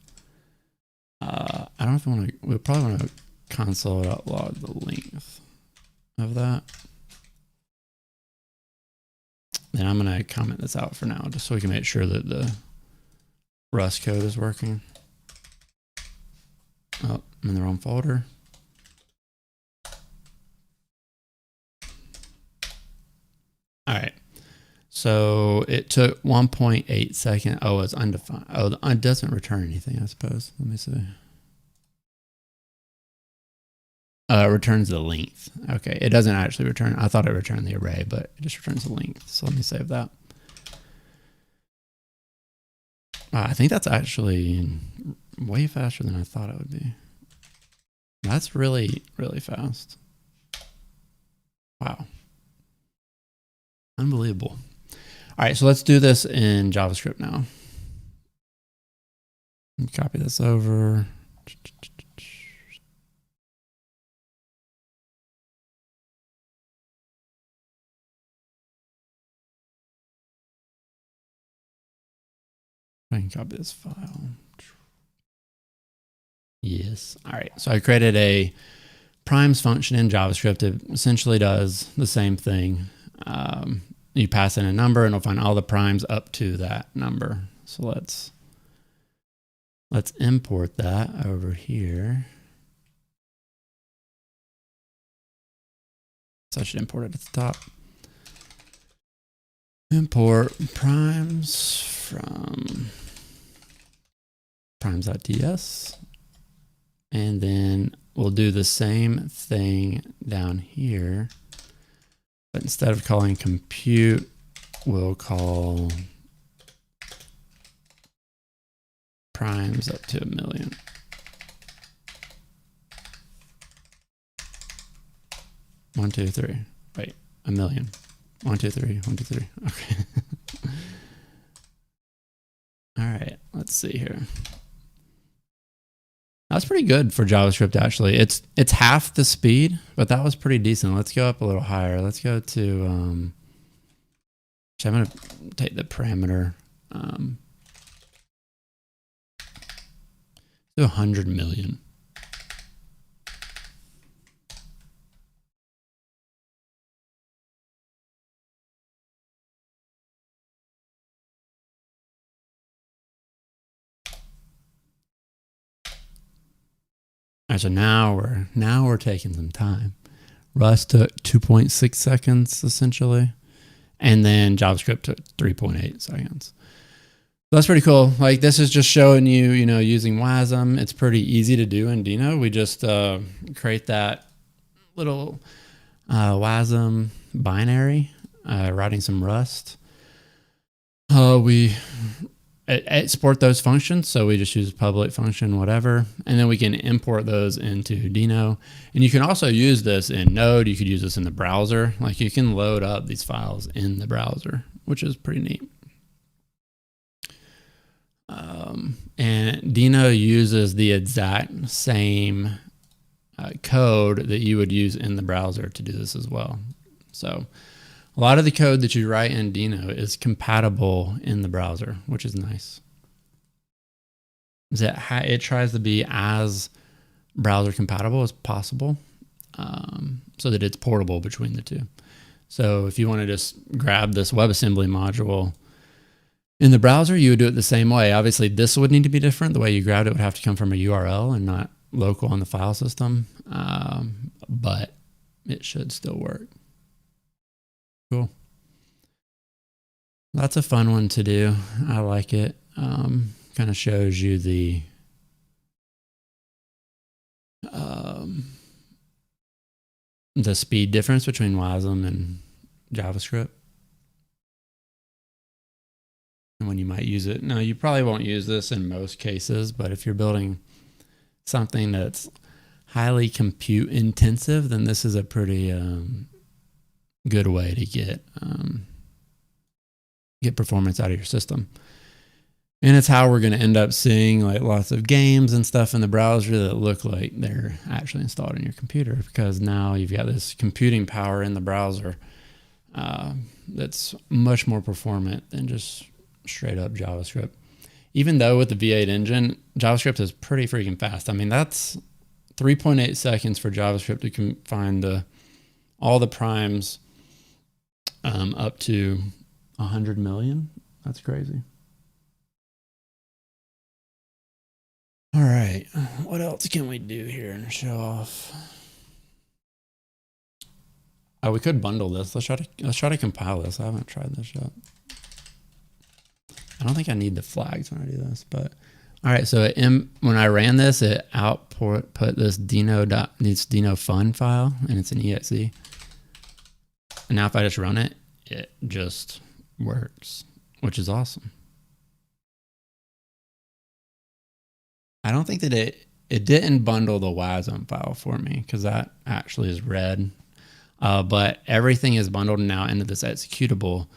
I don't know if we want to, we'll probably want to console.log the length of that. Then I'm going to comment this out for now, just so we can make sure that the Rust code is working. Oh, I'm in the wrong folder. All right. So it took 1.8 seconds. Oh, it's undefined. Oh, it doesn't return anything, I suppose. Let me see. returns the length. Okay, it doesn't actually return. I thought it returned the array, but it just returns the length. So let me save that. I think that's actually way faster than I thought it would be. That's really, really fast. Wow. Unbelievable. All right, so let's do this in JavaScript now. Copy this over. I can copy this file. Yes. All right. So I created a primes function in JavaScript. It essentially does the same thing. You pass in a number and it'll find all the primes up to that number. So let's import that over here. So I should import it at the top. Import primes from primes.ts. And then we'll do the same thing down here. But instead of calling compute, we'll call primes up to 1,000,000. One, two, three. Wait, 1,000,000. 1, 2, 3. 1, 2, 3. Okay. All right, let's see here. That's pretty good for JavaScript, actually. It's half the speed, but that was pretty decent. Let's go up a little higher. Let's go to, I'm going to take the parameter, to 100 million. All right, so now we're taking some time. Rust took 2.6 seconds essentially, and then JavaScript took 3.8 seconds. So that's pretty cool. Like, this is just showing you, using WASM. It's pretty easy to do in Dino. We just create that little WASM binary, writing some Rust. We export those functions, so we just use public function whatever, and then we can import those into Dino. And you can also use this in Node. You could use this in the browser. Like, you can load up these files in the browser, which is pretty neat. And Dino uses the exact same code that you would use in the browser to do this as well. So a lot of the code that you write in Dino is compatible in the browser, which is nice. It tries to be as browser compatible as possible, so that it's portable between the two. So if you want to just grab this WebAssembly module in the browser, you would do it the same way. Obviously, this would need to be different. The way you grabbed it would have to come from a URL and not local on the file system, but it should still work. Cool. That's a fun one to do. I like it. Kind of shows you the speed difference between WASM and JavaScript, and when you might use it. Now, you probably won't use this in most cases, but if you're building something that's highly compute intensive, then this is a pretty good way to get performance out of your system. And it's how we're going to end up seeing like lots of games and stuff in the browser that look like they're actually installed in your computer, because now you've got this computing power in the browser that's much more performant than just straight up JavaScript. Even though with the V8 engine, JavaScript is pretty freaking fast. I mean, that's 3.8 seconds for JavaScript to find all the primes up to 100 million. That's crazy. All right, what else can we do here and show off? Oh, we could bundle this. Let's try to compile this. I haven't tried this yet. I don't think I need the flags when I do this, but All right, so when I ran this, it put this Dino fun file, and it's an exe. And now if I just run it, it just works, which is awesome. I don't think that it didn't bundle the WASM file for me because that actually is red. But everything is bundled now into this executable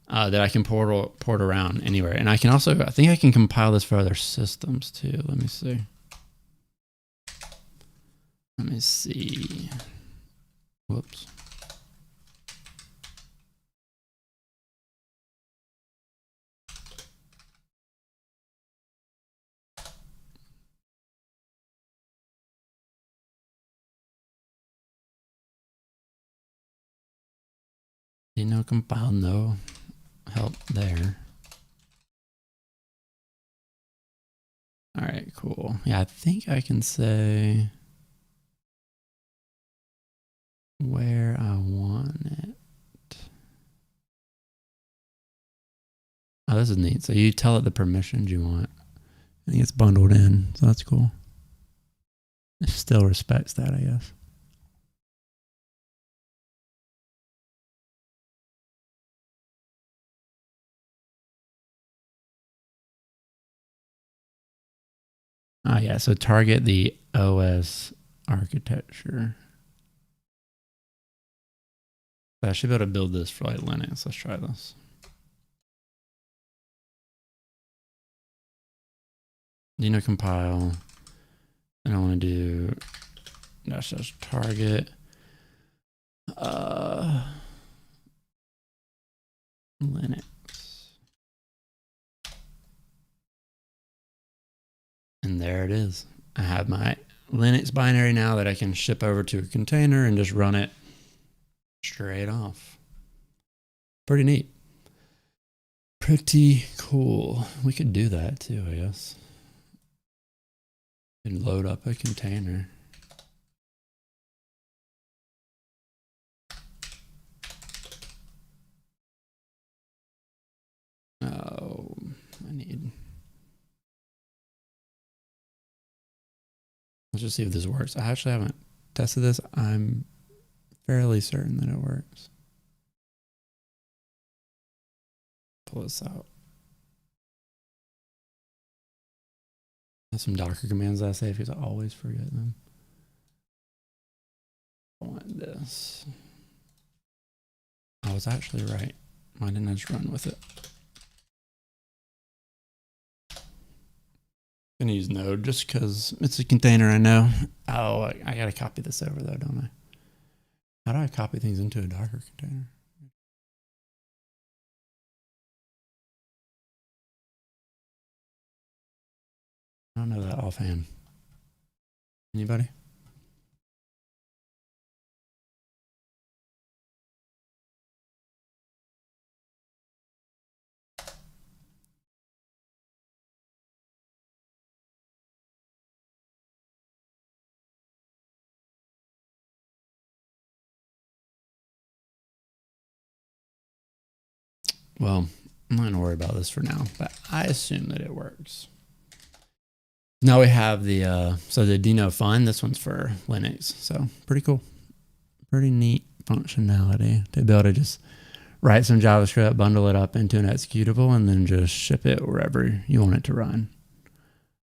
that I can port around anywhere. And I can also, I think I can compile this for other systems too. Let me see. Let me see. Whoops. Compile, no help there. All right, cool. Yeah, I think I can say where I want it. Oh, this is neat. So you tell it the permissions you want. I think it's bundled in, so that's cool. It still respects that, I guess. Oh yeah, so target the OS architecture. So I should be able to build this for like Linux. Let's try this. Compile. And I want to do dash target. Linux. And there it is. I have my Linux binary now that I can ship over to a container and just run it straight off. Pretty neat. Pretty cool. We could do that too, I guess. And load up a container. Oh, let's just see if this works. I actually haven't tested this. I'm fairly certain that it works. Pull this out. There's some Docker commands I save because I always forget them. I want this. I was actually right. Why didn't I just run with it? I'm gonna use Node just because it's a container I know. Oh, I gotta copy this over though, don't I? How do I copy things into a Docker container? I don't know that offhand. Anybody? Well, I'm not going to worry about this for now, but I assume that it works. Now we have the, so the Dino Fun, this one's for Linux. So pretty cool. Pretty neat functionality to be able to just write some JavaScript, bundle it up into an executable, and then just ship it wherever you want it to run.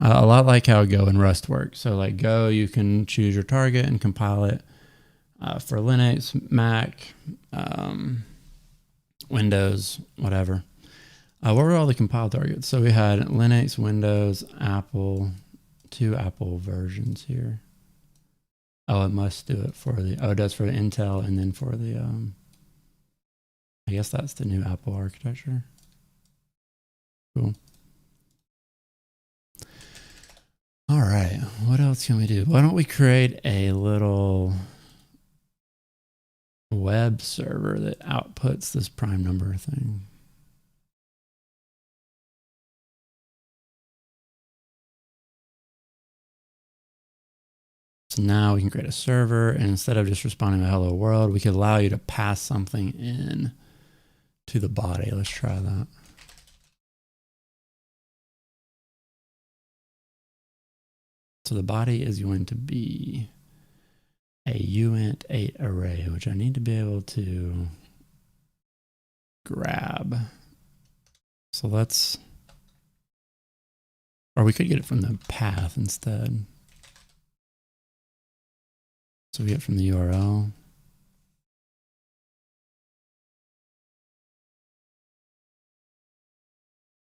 A lot like how Go and Rust work. So like Go, you can choose your target and compile it for Linux, Mac, Windows, whatever. What were all the compile targets? So we had Linux, Windows, Apple, 2 Apple versions here. Oh, it must do it for the, oh, it does for the Intel and then for the, I guess that's the new Apple architecture. Cool. All right, what else can we do? Why don't we create a little web server that outputs this prime number thing? So now we can create a server, and instead of just responding to hello world, we could allow you to pass something in to the body. Let's try that. So the body is going to be a uint8 array, which I need to be able to grab. So let's, or we could get it from the path instead. So we get from the URL.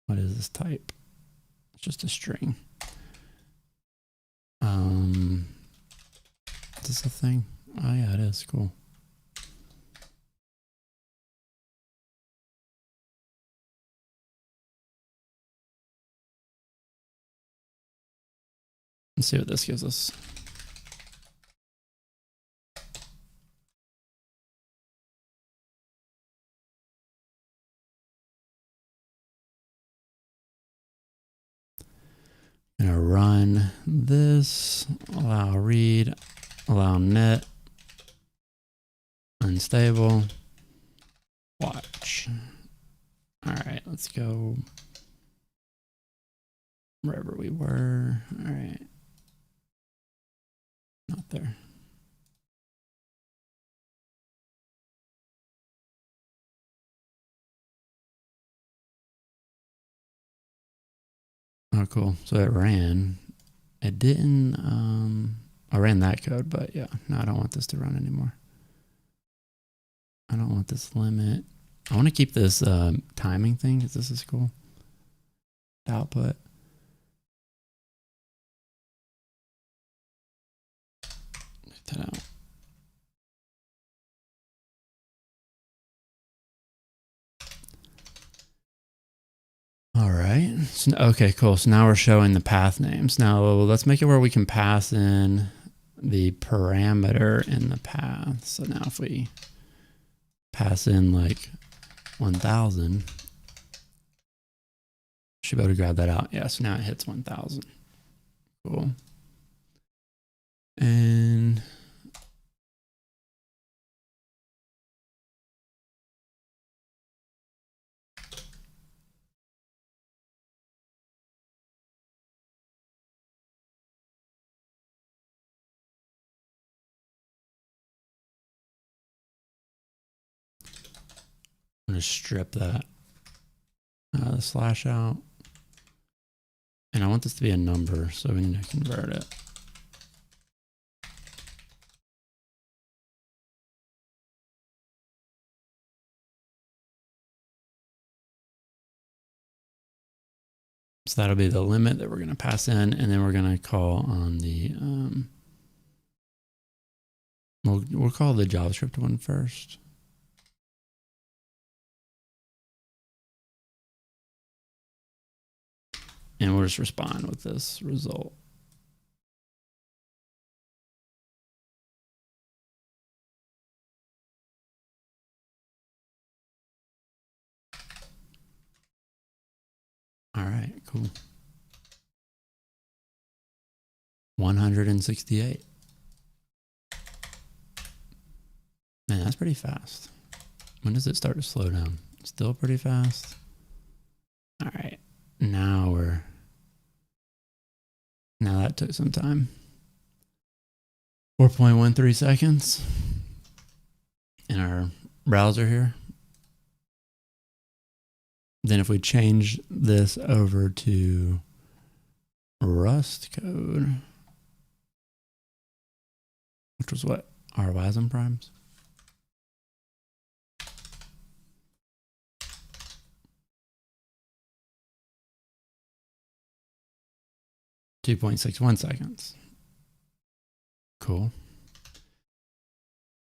What is this type? It's just a string. Is this a thing? Oh yeah, it is. Cool. Let's see what this gives us. I'm gonna run this, allow read, allow net, unstable, watch. All right, let's go wherever we were. All right, not there. Oh, cool. So it ran. It didn't, I ran that code, but yeah, no, I don't want this to run anymore. I don't want this limit. I want to keep this timing thing because this is cool. Output. Take that out. All right. So, okay, cool. So now we're showing the path names. Now let's make it where we can pass in the parameter in the path. So now if we pass in like 1000, should be able to grab that out. Yeah, so now it hits 1000. Cool. And I'm going to strip that the slash out. And I want this to be a number, so we need to convert it. So that'll be the limit that we're going to pass in, and then we're going to call on the, we'll call the JavaScript one first. And we'll just respond with this result. All right, cool. 168. Man, that's pretty fast. When does it start to slow down? Still pretty fast. All right, now that took some time. 4.13 seconds in our browser here. Then if we change this over to Rust code, which was what? Our WASM primes. .61 seconds. Cool.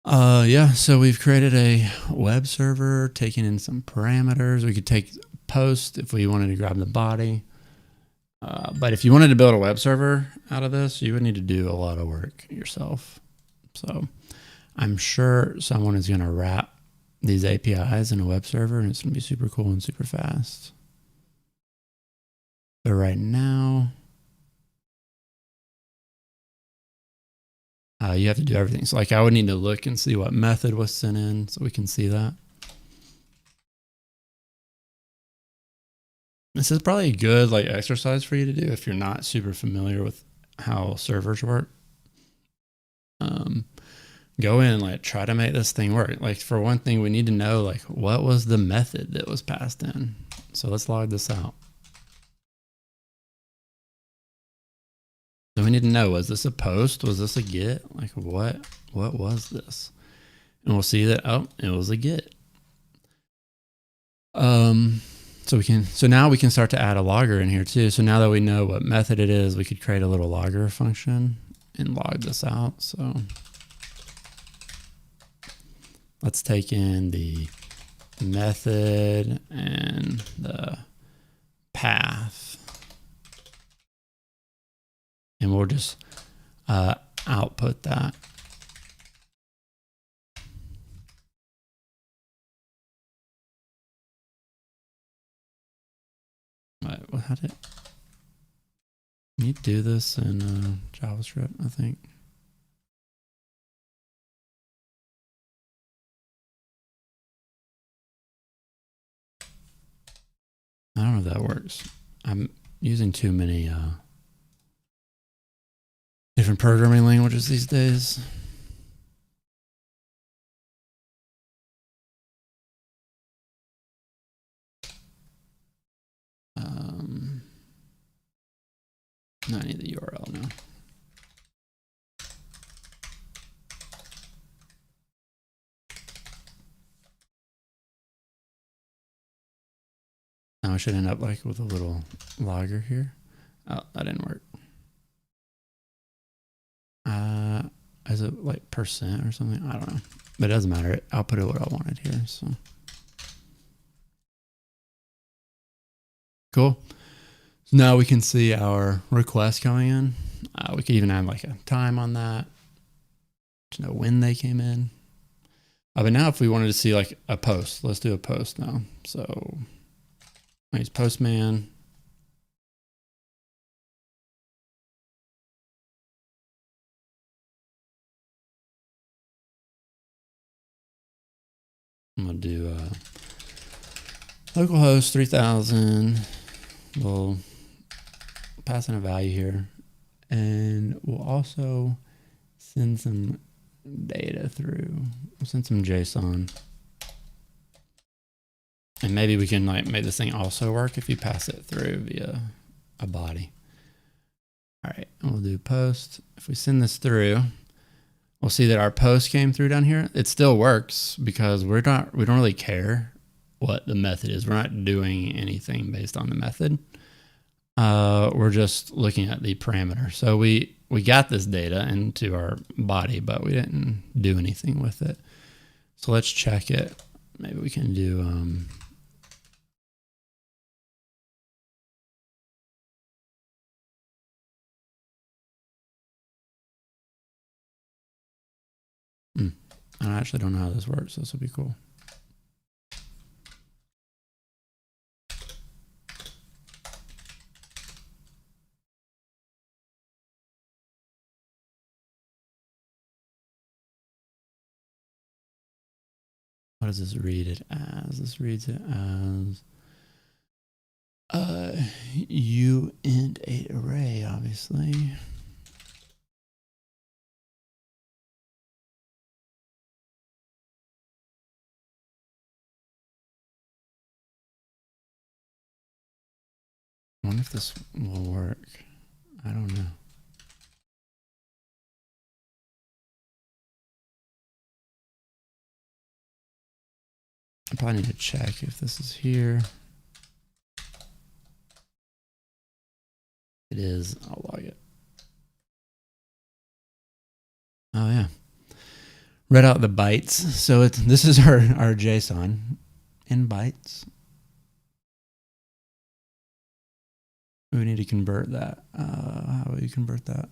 Yeah, so we've created a web server, taking in some parameters. We could take post if we wanted to grab the body. But if you wanted to build a web server out of this, you would need to do a lot of work yourself. So I'm sure someone is going to wrap these APIs in a web server, and it's going to be super cool and super fast. But right now, you have to do everything. So like I would need to look and see what method was sent in so we can see that. This is probably a good like exercise for you to do if you're not super familiar with how servers work. Go in and like try to make this thing work. Like for one thing, we need to know like what was the method that was passed in. So let's log this out. So we need to know, was this a post? Was this a get? Like what was this? And we'll see that, oh, it was a get. So now we can start to add a logger in here too. So now that we know what method it is, we could create a little logger function and log this out. So let's take in the method and the path, and we'll just output that. How did you do this in JavaScript? I think. I don't know if that works. I'm using too many different programming languages these days. No, I need the URL now. Now I should end up like with a little logger here. Oh, that didn't work. Is it like percent or something? I don't know, but it doesn't matter. I'll put it what I wanted here. So cool. So now we can see our requests coming in. We could even add like a time on that to know when they came in. But now if we wanted to see like a post, let's do a post now. So I use Postman. I'm gonna do localhost 3000. We'll pass in a value here, and we'll also send some data through. We'll send some JSON, and maybe we can like make this thing also work if you pass it through via a body. All right, and we'll do post. If we send this through, we'll see that our post came through down here. It still works because we don't really care what the method is. We're not doing anything based on the method. We're just looking at the parameter. So we got this data into our body, but we didn't do anything with it. So let's check it. Maybe we can do I actually don't know how this works, so this will be cool. What does this read it as? This reads it as uint 8 array, obviously. I wonder if this will work. I don't know. I probably need to check if this is here. It is. I'll log it. Oh yeah. Read out the bytes. So this is our JSON in bytes. We need to convert that. How will you convert that?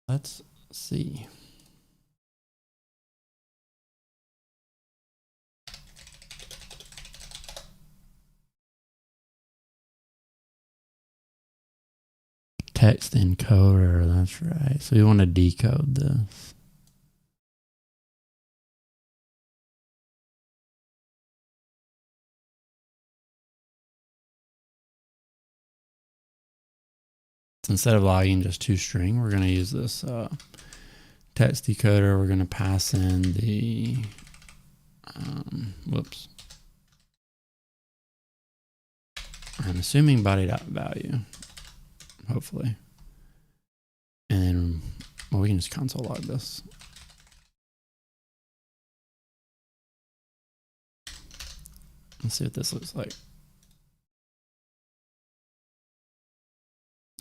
Let's see. Text encoder, that's right. So we want to decode this. So instead of logging just toString, we're going to use this text decoder. We're going to pass in the, I'm assuming body.value, hopefully. And then, well, we can just console log this. Let's see what this looks like.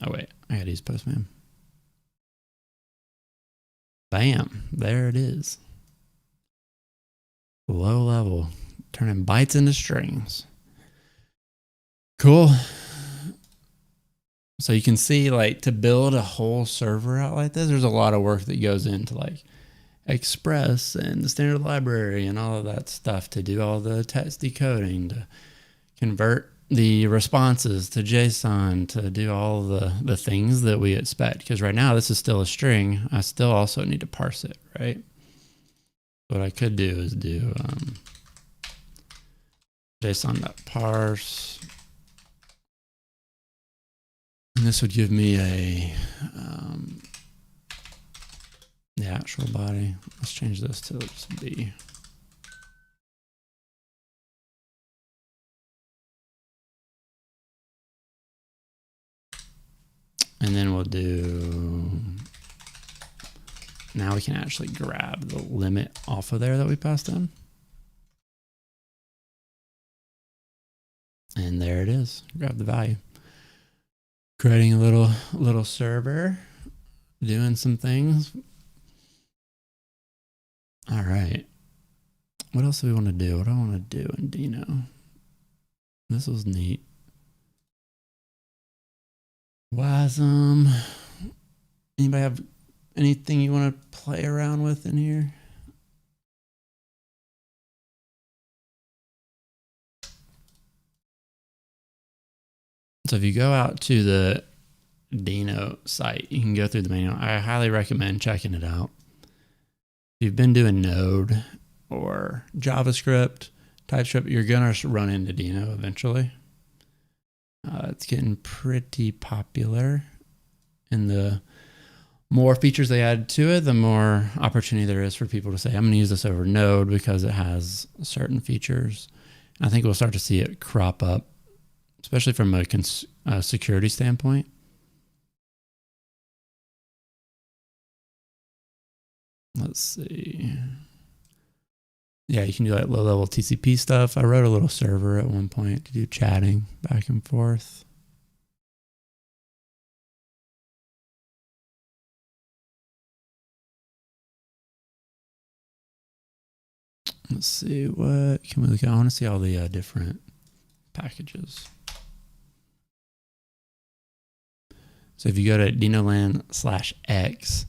Oh wait, I gotta use Postman. Bam, there it is. Low level, turning bytes into strings. Cool. So you can see, like, to build a whole server out like this, there's a lot of work that goes into like Express and the standard library and all of that stuff to do all the text decoding, to convert the responses to JSON, to do all the things that we expect. Because right now this is still a string. I still also need to parse it, right? What I could do is do JSON.parse. And this would give me a the actual body. Let's change this to just B. And then we'll do, now we can actually grab the limit off of there that we passed in. And there it is, grab the value. Creating a little server, doing some things. All right. What else do we want to do? What do I want to do in Dino? This was neat. WASM. Anybody have anything you want to play around with in here? So if you go out to the Dino site, you can go through the manual. I highly recommend checking it out. If you've been doing Node or JavaScript, TypeScript, you're going to run into Dino eventually. It's getting pretty popular. And the more features they add to it, the more opportunity there is for people to say, I'm going to use this over Node because it has certain features. And I think we'll start to see it crop up, especially from a security standpoint. Let's see. Yeah, you can do like low-level TCP stuff. I wrote a little server at one point to do chatting back and forth. Let's see, what can we look at? I want to see all the different packages. So if you go to dinoland/x,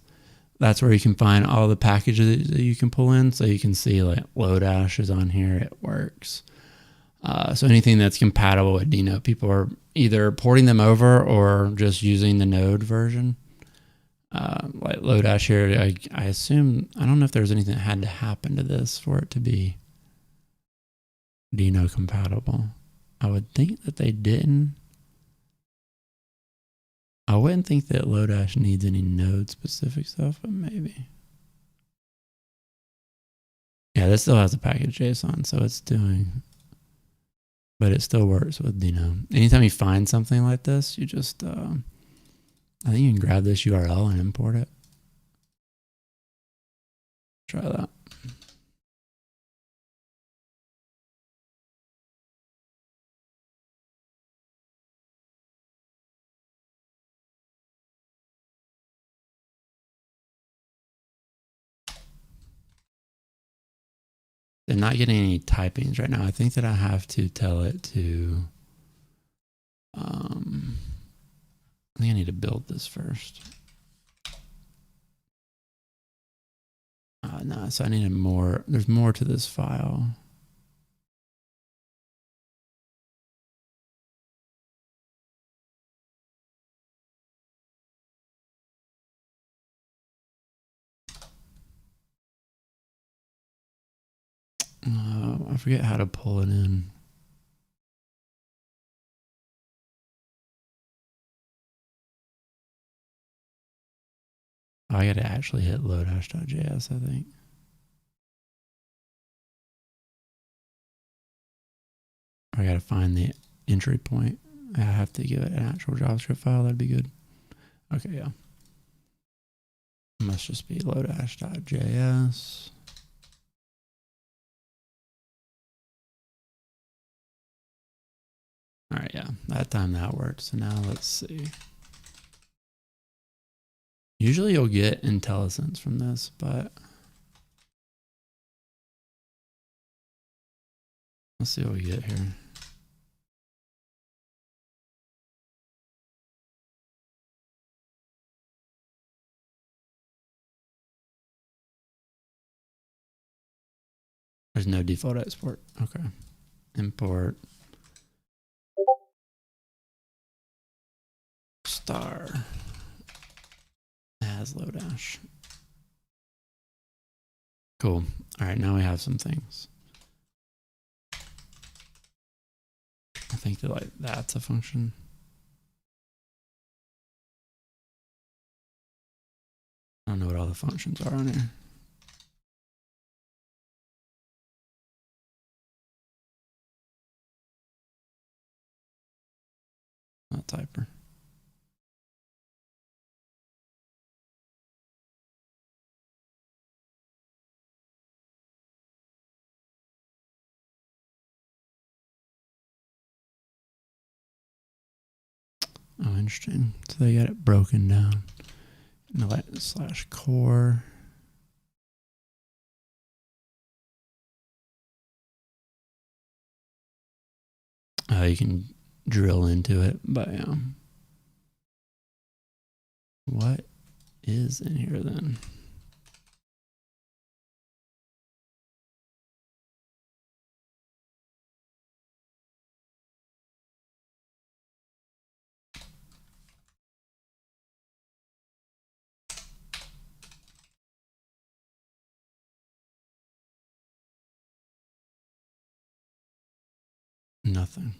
that's where you can find all the packages that you can pull in. So you can see like Lodash is on here, it works. So anything that's compatible with Dino, people are either porting them over or just using the Node version. Like Lodash here, I assume, I don't know if there's anything that had to happen to this for it to be Dino compatible. I would think that they didn't. I wouldn't think that Lodash needs any Node specific stuff, but maybe. Yeah, this still has a package JSON, so it's doing, but it still works with Dino. Anytime you find something like this, you just, I think you can grab this URL and import it. Try that. They're not getting any typings right now. I think that I have to tell it to, I think I need to build this first. No, so I needed more. There's more to this file. I forget how to pull it in. I got to actually hit lodash.js, I think. I got to find the entry point. I have to give it an actual JavaScript file. That'd be good. Okay, yeah. It must just be lodash.js. All right, yeah, that time that worked. So now let's see. Usually you'll get IntelliSense from this, but let's see what we get here. There's no default export. Okay. Import star as Lodash. Cool. All right, now we have some things. I think that like that's a function. I don't know what all the functions are on here. Not typer. Oh, interesting. So they got it broken down. / core. You can drill into it, but what is in here then? Nothing.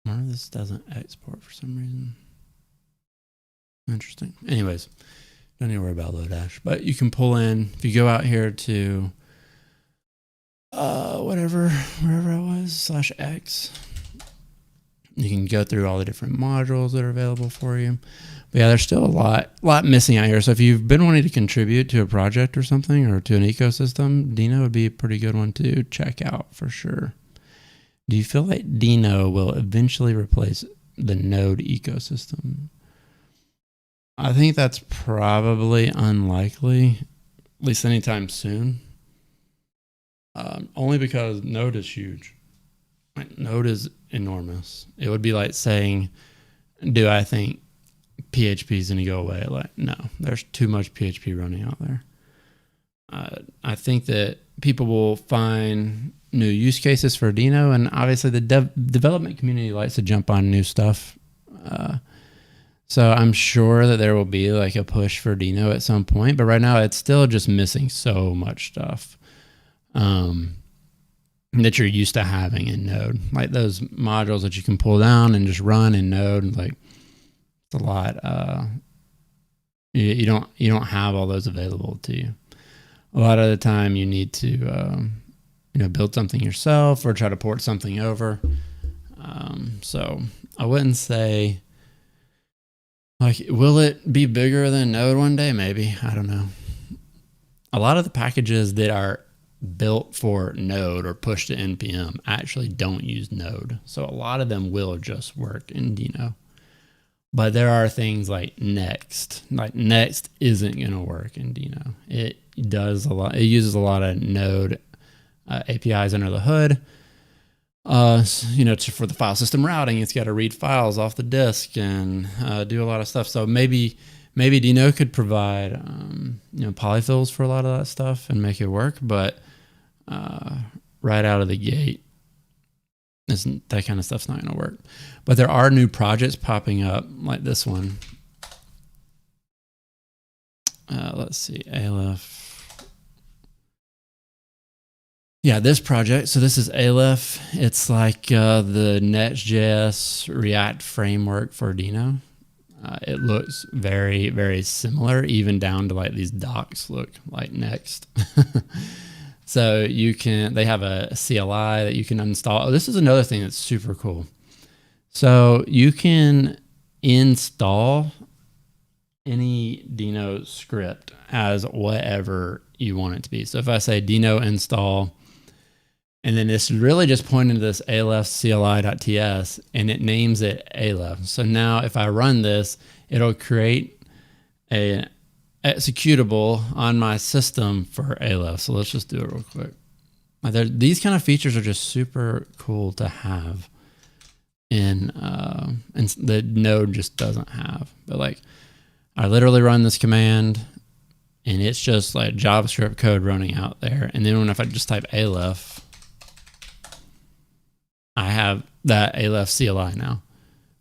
Why this doesn't export for some reason. Interesting. Anyways, don't need to worry about Lodash, but you can pull in, if you go out here to wherever it was, /x, you can go through all the different modules that are available for you. But yeah, there's still a lot missing out here. So if you've been wanting to contribute to a project or something, or to an ecosystem, Dino would be a pretty good one to check out for sure. Do you feel like Dino will eventually replace the Node ecosystem? I think that's probably unlikely, at least anytime soon. Only because Node is huge. Like, Node is enormous. It would be like saying, do I think PHP is going to go away? Like, no, there's too much PHP running out there. I think that people will find new use cases for Dino, and obviously the development community likes to jump on new stuff. So I'm sure that there will be like a push for Dino at some point, but right now it's still just missing so much stuff that you're used to having in Node. Like those modules that you can pull down and just run in Node, like it's a lot. You don't have all those available to you. A lot of the time you need to build something yourself or try to port something over. So I wouldn't say, like, will it be bigger than Node one day? Maybe. I don't know. A lot of the packages that are built for Node or pushed to NPM actually don't use Node. So a lot of them will just work in Dino. But there are things like next. Like next isn't going to work in Dino. It does a lot. It uses a lot of Node APIs under the hood. For the file system routing, it's got to read files off the disk and do a lot of stuff. So maybe Dino could provide polyfills for a lot of that stuff and make it work. But right out of the gate, that kind of stuff's not going to work. But there are new projects popping up like this one. Let's see, Alef. Yeah, this project. So this is Alef. It's like the Next.js React framework for Dino. It looks very, very similar, even down to like these docs look like Next. So they have a CLI that you can install. Oh, this is another thing that's super cool. So you can install any Dino script as whatever you want it to be. So if I say Dino install, and then it's really just pointing to this Alef CLI.ts, and it names it Alef. So now if I run this, it'll create a executable on my system for Alef. So let's just do it real quick. These kind of features are just super cool to have and the Node just doesn't have. But like, I literally run this command and it's just like JavaScript code running out there. And then if I just type Alef, I have that Alef CLI now.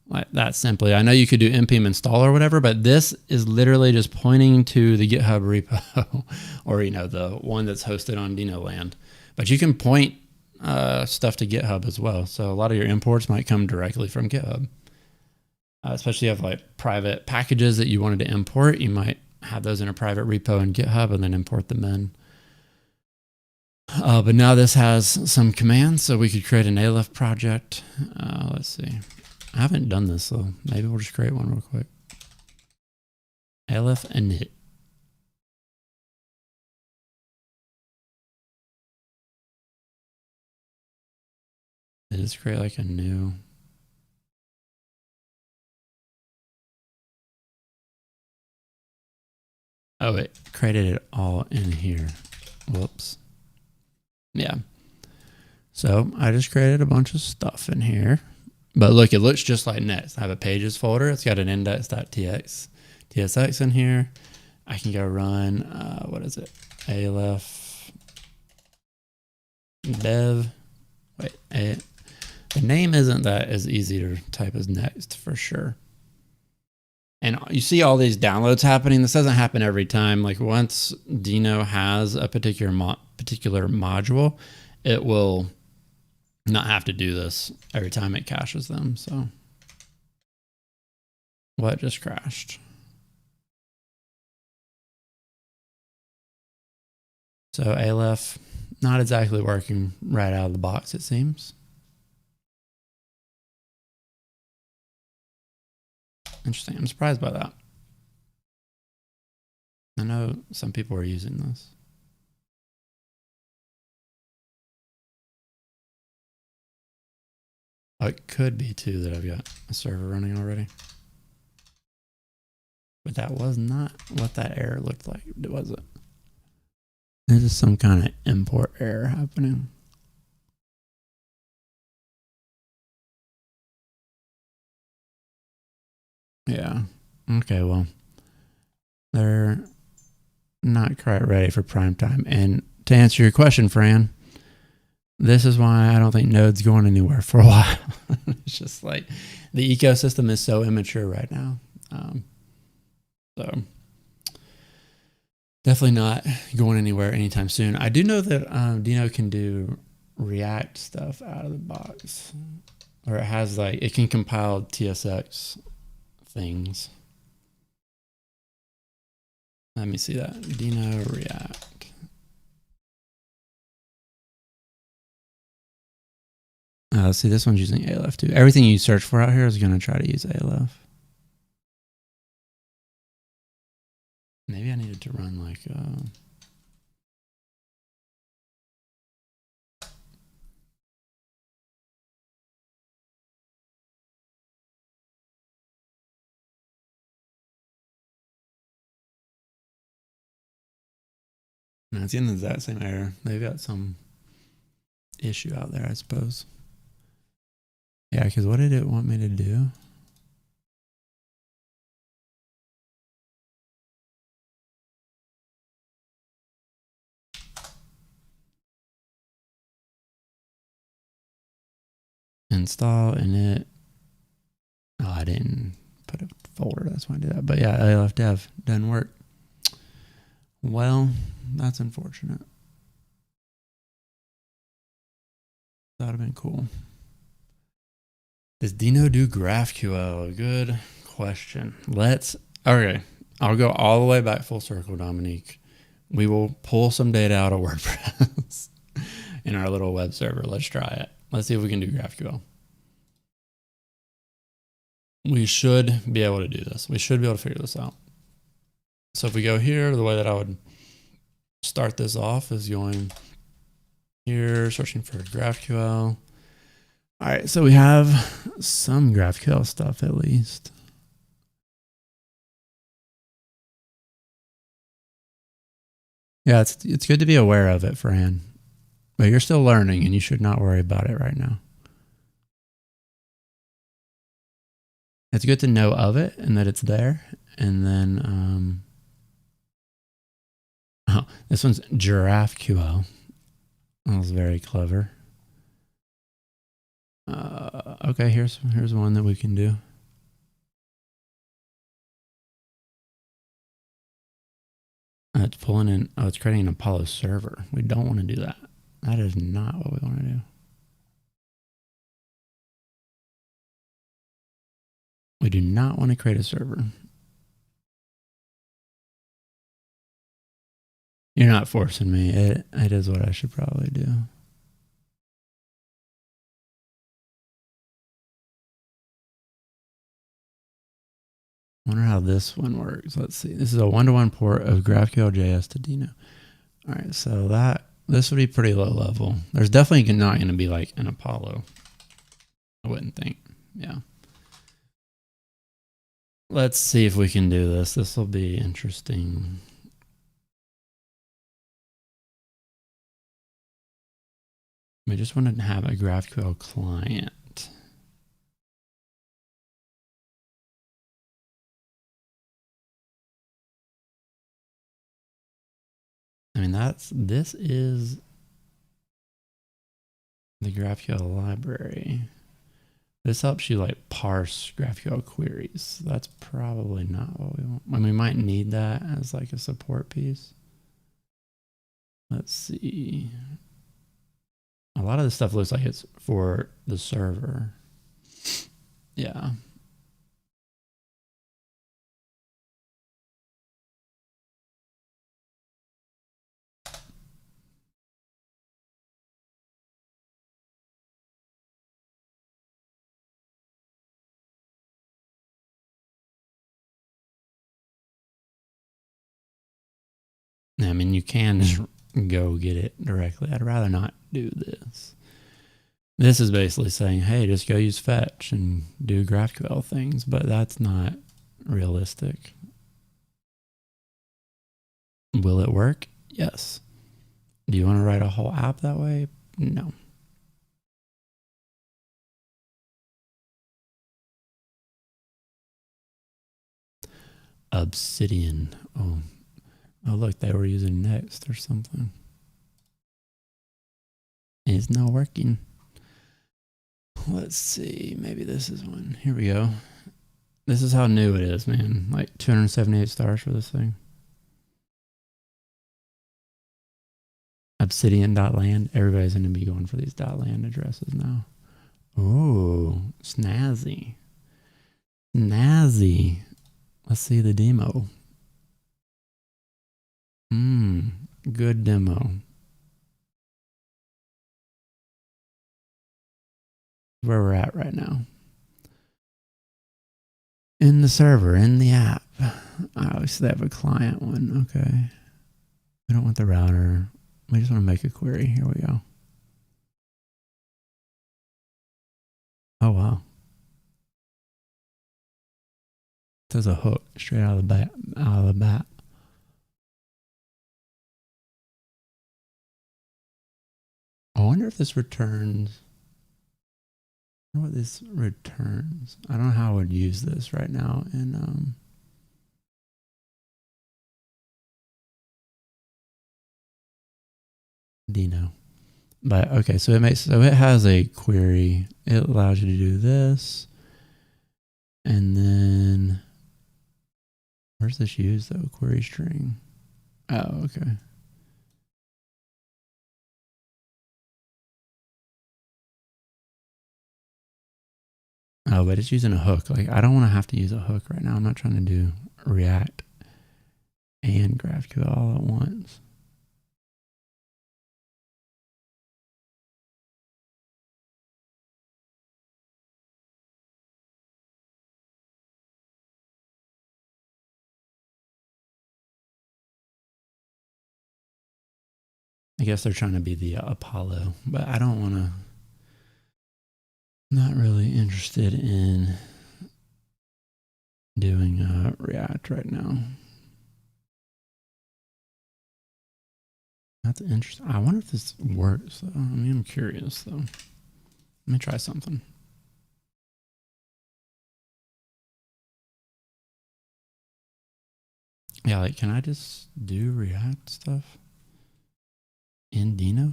Like that simply. I know you could do npm install or whatever, but this is literally just pointing to the GitHub repo or, the one that's hosted on Dino land. But you can point stuff to GitHub as well. So a lot of your imports might come directly from GitHub. Especially if you have like private packages that you wanted to import, you might have those in a private repo in GitHub and then import them in. But now this has some commands, so we could create an Alef project. Let's see. I haven't done this, so maybe we'll just create one real quick. Alef init. Just create like a new. Oh, it created it all in here. Whoops. Yeah. So I just created a bunch of stuff in here. But look, it looks just like Next. I have a pages folder. It's got an index.tsx in here. I can go run, what is it? Alef dev. Wait, the name isn't that as easy to type as Next for sure. And you see all these downloads happening. This doesn't happen every time. Like once Dino has a particular module, it will not have to do this every time it caches them. So what just crashed? So Alef not exactly working right out of the box, it seems. Interesting. I'm surprised by that. I know some people are using this. Oh, it could be too that I've got a server running already. But that was not what that error looked like, was it? There's some kind of import error happening. Yeah. Okay, well, they're not quite ready for prime time. And to answer your question, Fran, this is why I don't think Node's going anywhere for a while. It's just like the ecosystem is so immature right now. So definitely not going anywhere anytime soon. I do know that Dino can do React stuff out of the box, or it has like, it can compile TSX things. Let me see that. Dino React. See, this one's using Alef too. Everything you search for out here is going to try to use Alef. Maybe I needed to run like And it's getting the exact same error. They've got some issue out there, I suppose. Yeah, because what did it want me to do? Install init. Oh, I didn't put a folder. That's why I did that. But yeah, Alef dev doesn't work. Well, that's unfortunate. That would have been cool. Does Dino do GraphQL? Good question. Okay. I'll go all the way back full circle, Dominique. We will pull some data out of WordPress in our little web server. Let's try it. Let's see if we can do GraphQL. We should be able to do this. We should be able to figure this out. So if we go here, the way that I would start this off is going here, searching for GraphQL. All right, so we have some GraphQL stuff at least. Yeah, it's good to be aware of it, Fran. But you're still learning and you should not worry about it right now. It's good to know of it and that it's there. And then, oh, this one's GiraffeQL. That was very clever. Okay, here's one that we can do. It's pulling in, oh, it's creating an Apollo server. We don't want to do that. That is not what we want to do. We do not want to create a server. You're not forcing me. It is what I should probably do. I wonder how this one works. Let's see. This is a one-to-one port of GraphQL.js to Dino. All right, so this would be pretty low level. There's definitely not going to be like an Apollo. I wouldn't think. Yeah. Let's see if we can do this. This will be interesting. We just want to have a GraphQL client. I mean, this is the GraphQL library. This helps you like parse GraphQL queries. That's probably not what we want. I mean, we might need that as like a support piece. Let's see. A lot of this stuff looks like it's for the server. Yeah. I mean, you can just go get it directly. I'd rather not do this. This is basically saying, hey, just go use fetch and do GraphQL things, but that's not realistic. Will it work? Yes. Do you want to write a whole app that way? No. Obsidian. Oh, look, they were using Next or something. It's not working. Let's see. Maybe this is one. Here we go. This is how new it is, man. Like 278 stars for this thing. Obsidian.land. Everybody's going to be going for these .land addresses now. Oh, snazzy. Snazzy. Let's see the demo. Good demo. Where we're at right now. In the server, in the app. Obviously, they have a client one. Okay. We don't want the router. We just want to make a query. Here we go. Oh, wow. There's a hook straight out of the bat. I wonder if this returns. I wonder what this returns. I don't know how I would use this right now in Dino. But okay, so it has a query. It allows you to do this. And then where's this used though? Query string. Oh, okay. Oh, but it's using a hook. Like, I don't want to have to use a hook right now. I'm not trying to do React and GraphQL all at once. I guess they're trying to be the Apollo, but I don't want to. Not really interested in doing React right now. That's interesting. I wonder if this works though. I mean, I'm curious though. Let me try something. Yeah, like, can I just do React stuff in Dino?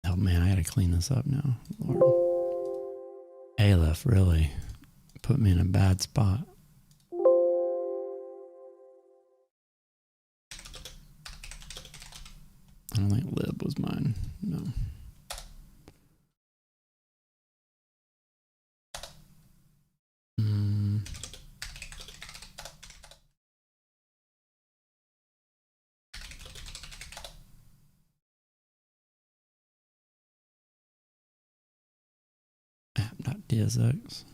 Oh man, I gotta clean this up now. Lord. Alef really put me in a bad spot. I don't think lib was mine. No. App.tsx.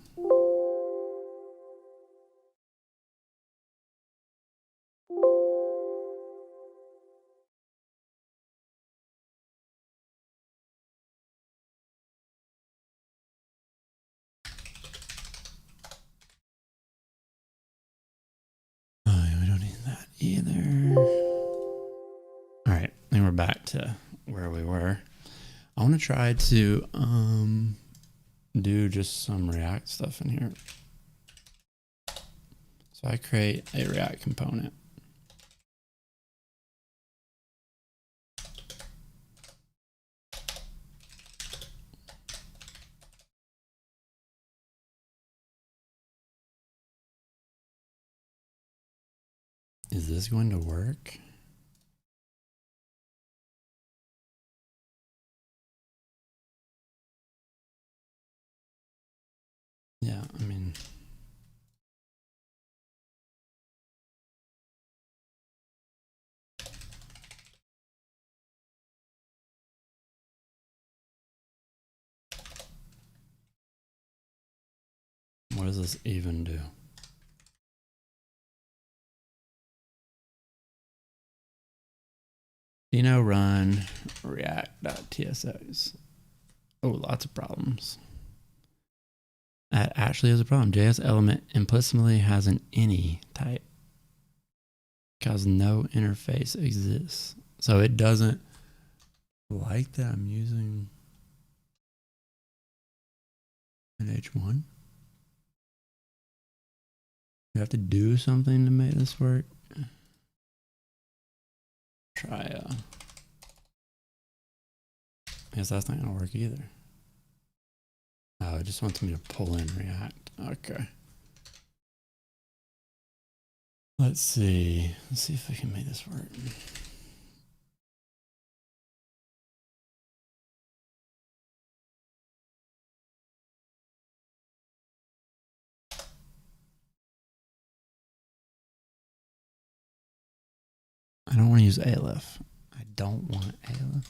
Oh, yeah, we don't need that either. All right, then we're back to where we were. I want to try to do just some React stuff in here. So I create a React component. Is this going to work? Yeah, I mean, what does this even do? Dino run react.tsx. Oh, lots of problems. That actually is a problem. JS element implicitly has an any type because no interface exists. So it doesn't like that I'm using an H1. You have to do something to make this work. Try I guess that's not gonna work either. Oh, it just wants me to pull in React. Okay. Let's see. Let's see if I can make this work. I don't want to use Alef. I don't want Alef.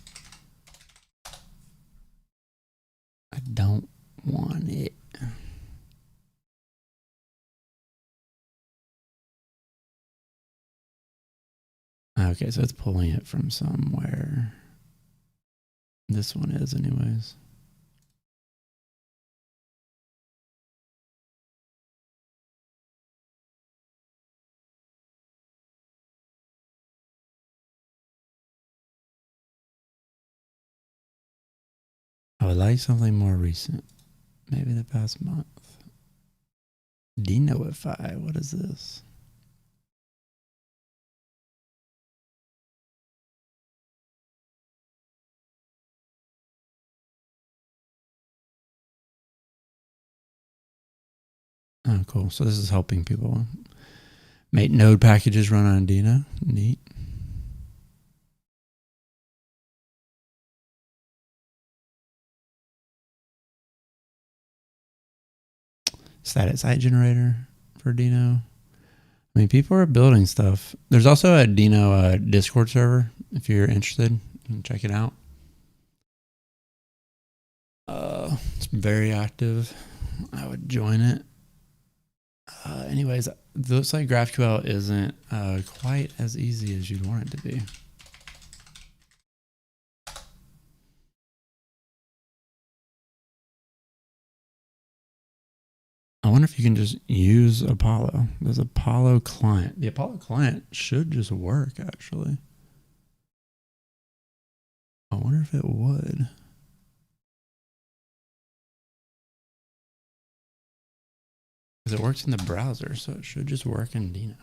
I don't want it. Okay, so it's pulling it from somewhere. This one is anyways. I would like something more recent. Maybe the past month. Denoify. What is this? Oh, cool. So this is helping people make node packages run on Deno. Neat. Static site generator for Deno. I mean, people are building stuff. There's also a Deno Discord server. If you're interested, you can check it out. It's very active. I would join it. Anyways, it looks like GraphQL isn't quite as easy as you'd want it to be. I wonder if you can just use Apollo. There's Apollo Client. The Apollo Client should just work, actually. I wonder if it would. Because it works in the browser, so it should just work in Deno.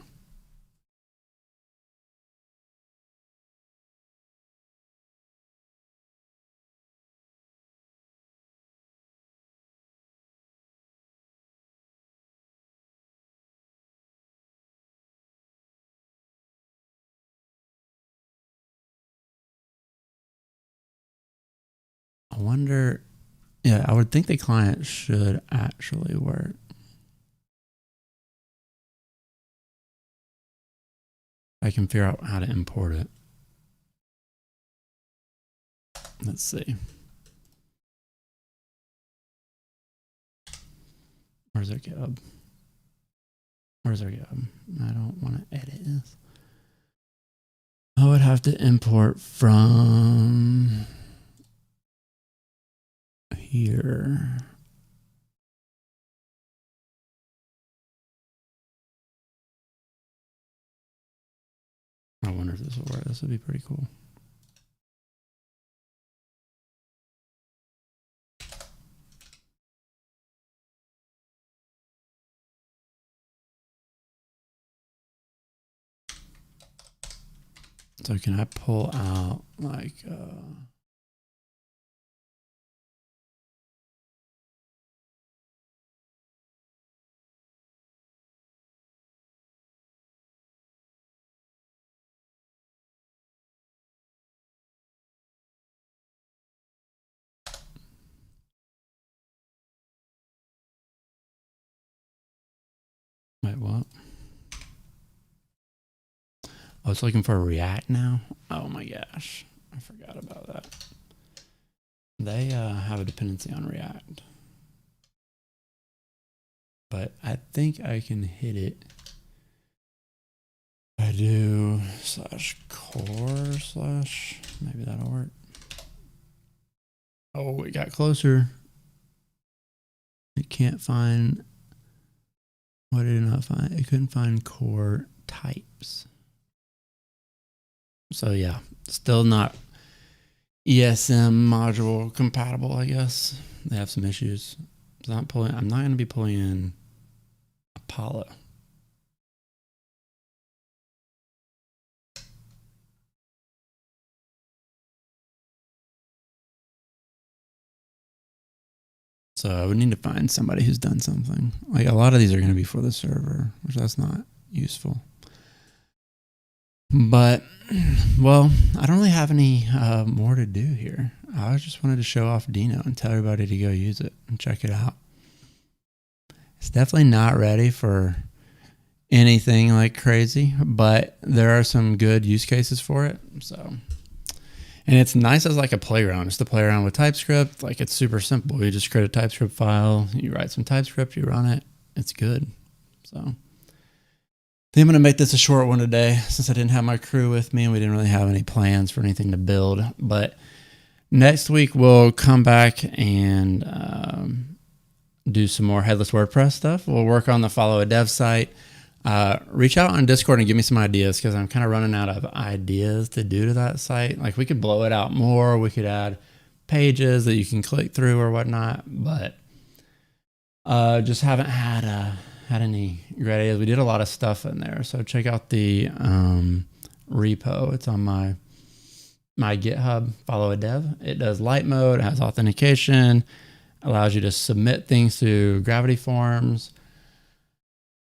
I wonder, yeah, I would think the client should actually work. I can figure out how to import it. Let's see. Where's our GitHub? Where's our GitHub? I don't want to edit this. I would have to import from here. I wonder if this will work. This would be pretty cool. So can I pull out like wait, what? Oh, it's looking for React now? Oh my gosh. I forgot about that. They have a dependency on React. But I think I can hit it. I do /core/ maybe that'll work. Oh, it got closer. It can't find, what did it not find? It couldn't find core types. So yeah, still not ESM module compatible, I guess. They have some issues. I'm not going to be pulling in Apollo. So I would need to find somebody who's done something. Like a lot of these are going to be for the server, which that's not useful. But, well, I don't really have any more to do here. I just wanted to show off Deno and tell everybody to go use it and check it out. It's definitely not ready for anything like crazy, but there are some good use cases for it. So, and it's nice as like a playground. It's to play around with TypeScript. Like it's super simple. You just create a TypeScript file, you write some TypeScript, you run it. It's good. So I think I'm going to make this a short one today since I didn't have my crew with me and we didn't really have any plans for anything to build. But next week we'll come back and do some more Headless WordPress stuff. We'll work on the follow a dev site. Reach out on Discord and give me some ideas because I'm kind of running out of ideas to do to that site. Like we could blow it out more. We could add pages that you can click through or whatnot, but just haven't had any great ideas. We did a lot of stuff in there, so check out the repo. It's on my GitHub. Follow a dev. It does light mode. It has authentication. Allows you to submit things to Gravity Forms.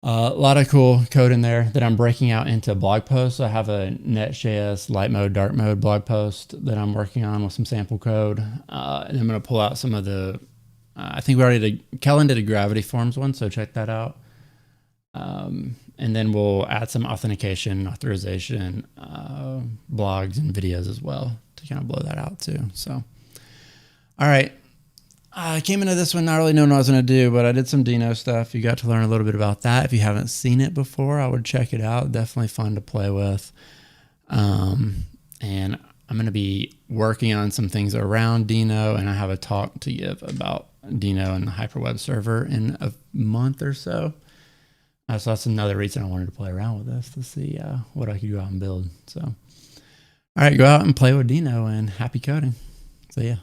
A lot of cool code in there that I'm breaking out into blog posts. So I have a Next.js light mode, dark mode blog post that I'm working on with some sample code. And I'm going to pull out some of the, I think we already did, Kellen did a Gravity Forms one, so check that out. And then we'll add some authentication, authorization, blogs and videos as well to kind of blow that out too. So, all right. I came into this one not really knowing what I was going to do, but I did some Dino stuff. You got to learn a little bit about that. If you haven't seen it before, I would check it out. Definitely fun to play with. And I'm going to be working on some things around Dino, and I have a talk to give about Dino and the Hyperweb server in a month or so. So that's another reason I wanted to play around with this, to see what I could go out and build. So, all right, go out and play with Dino, and happy coding. So yeah.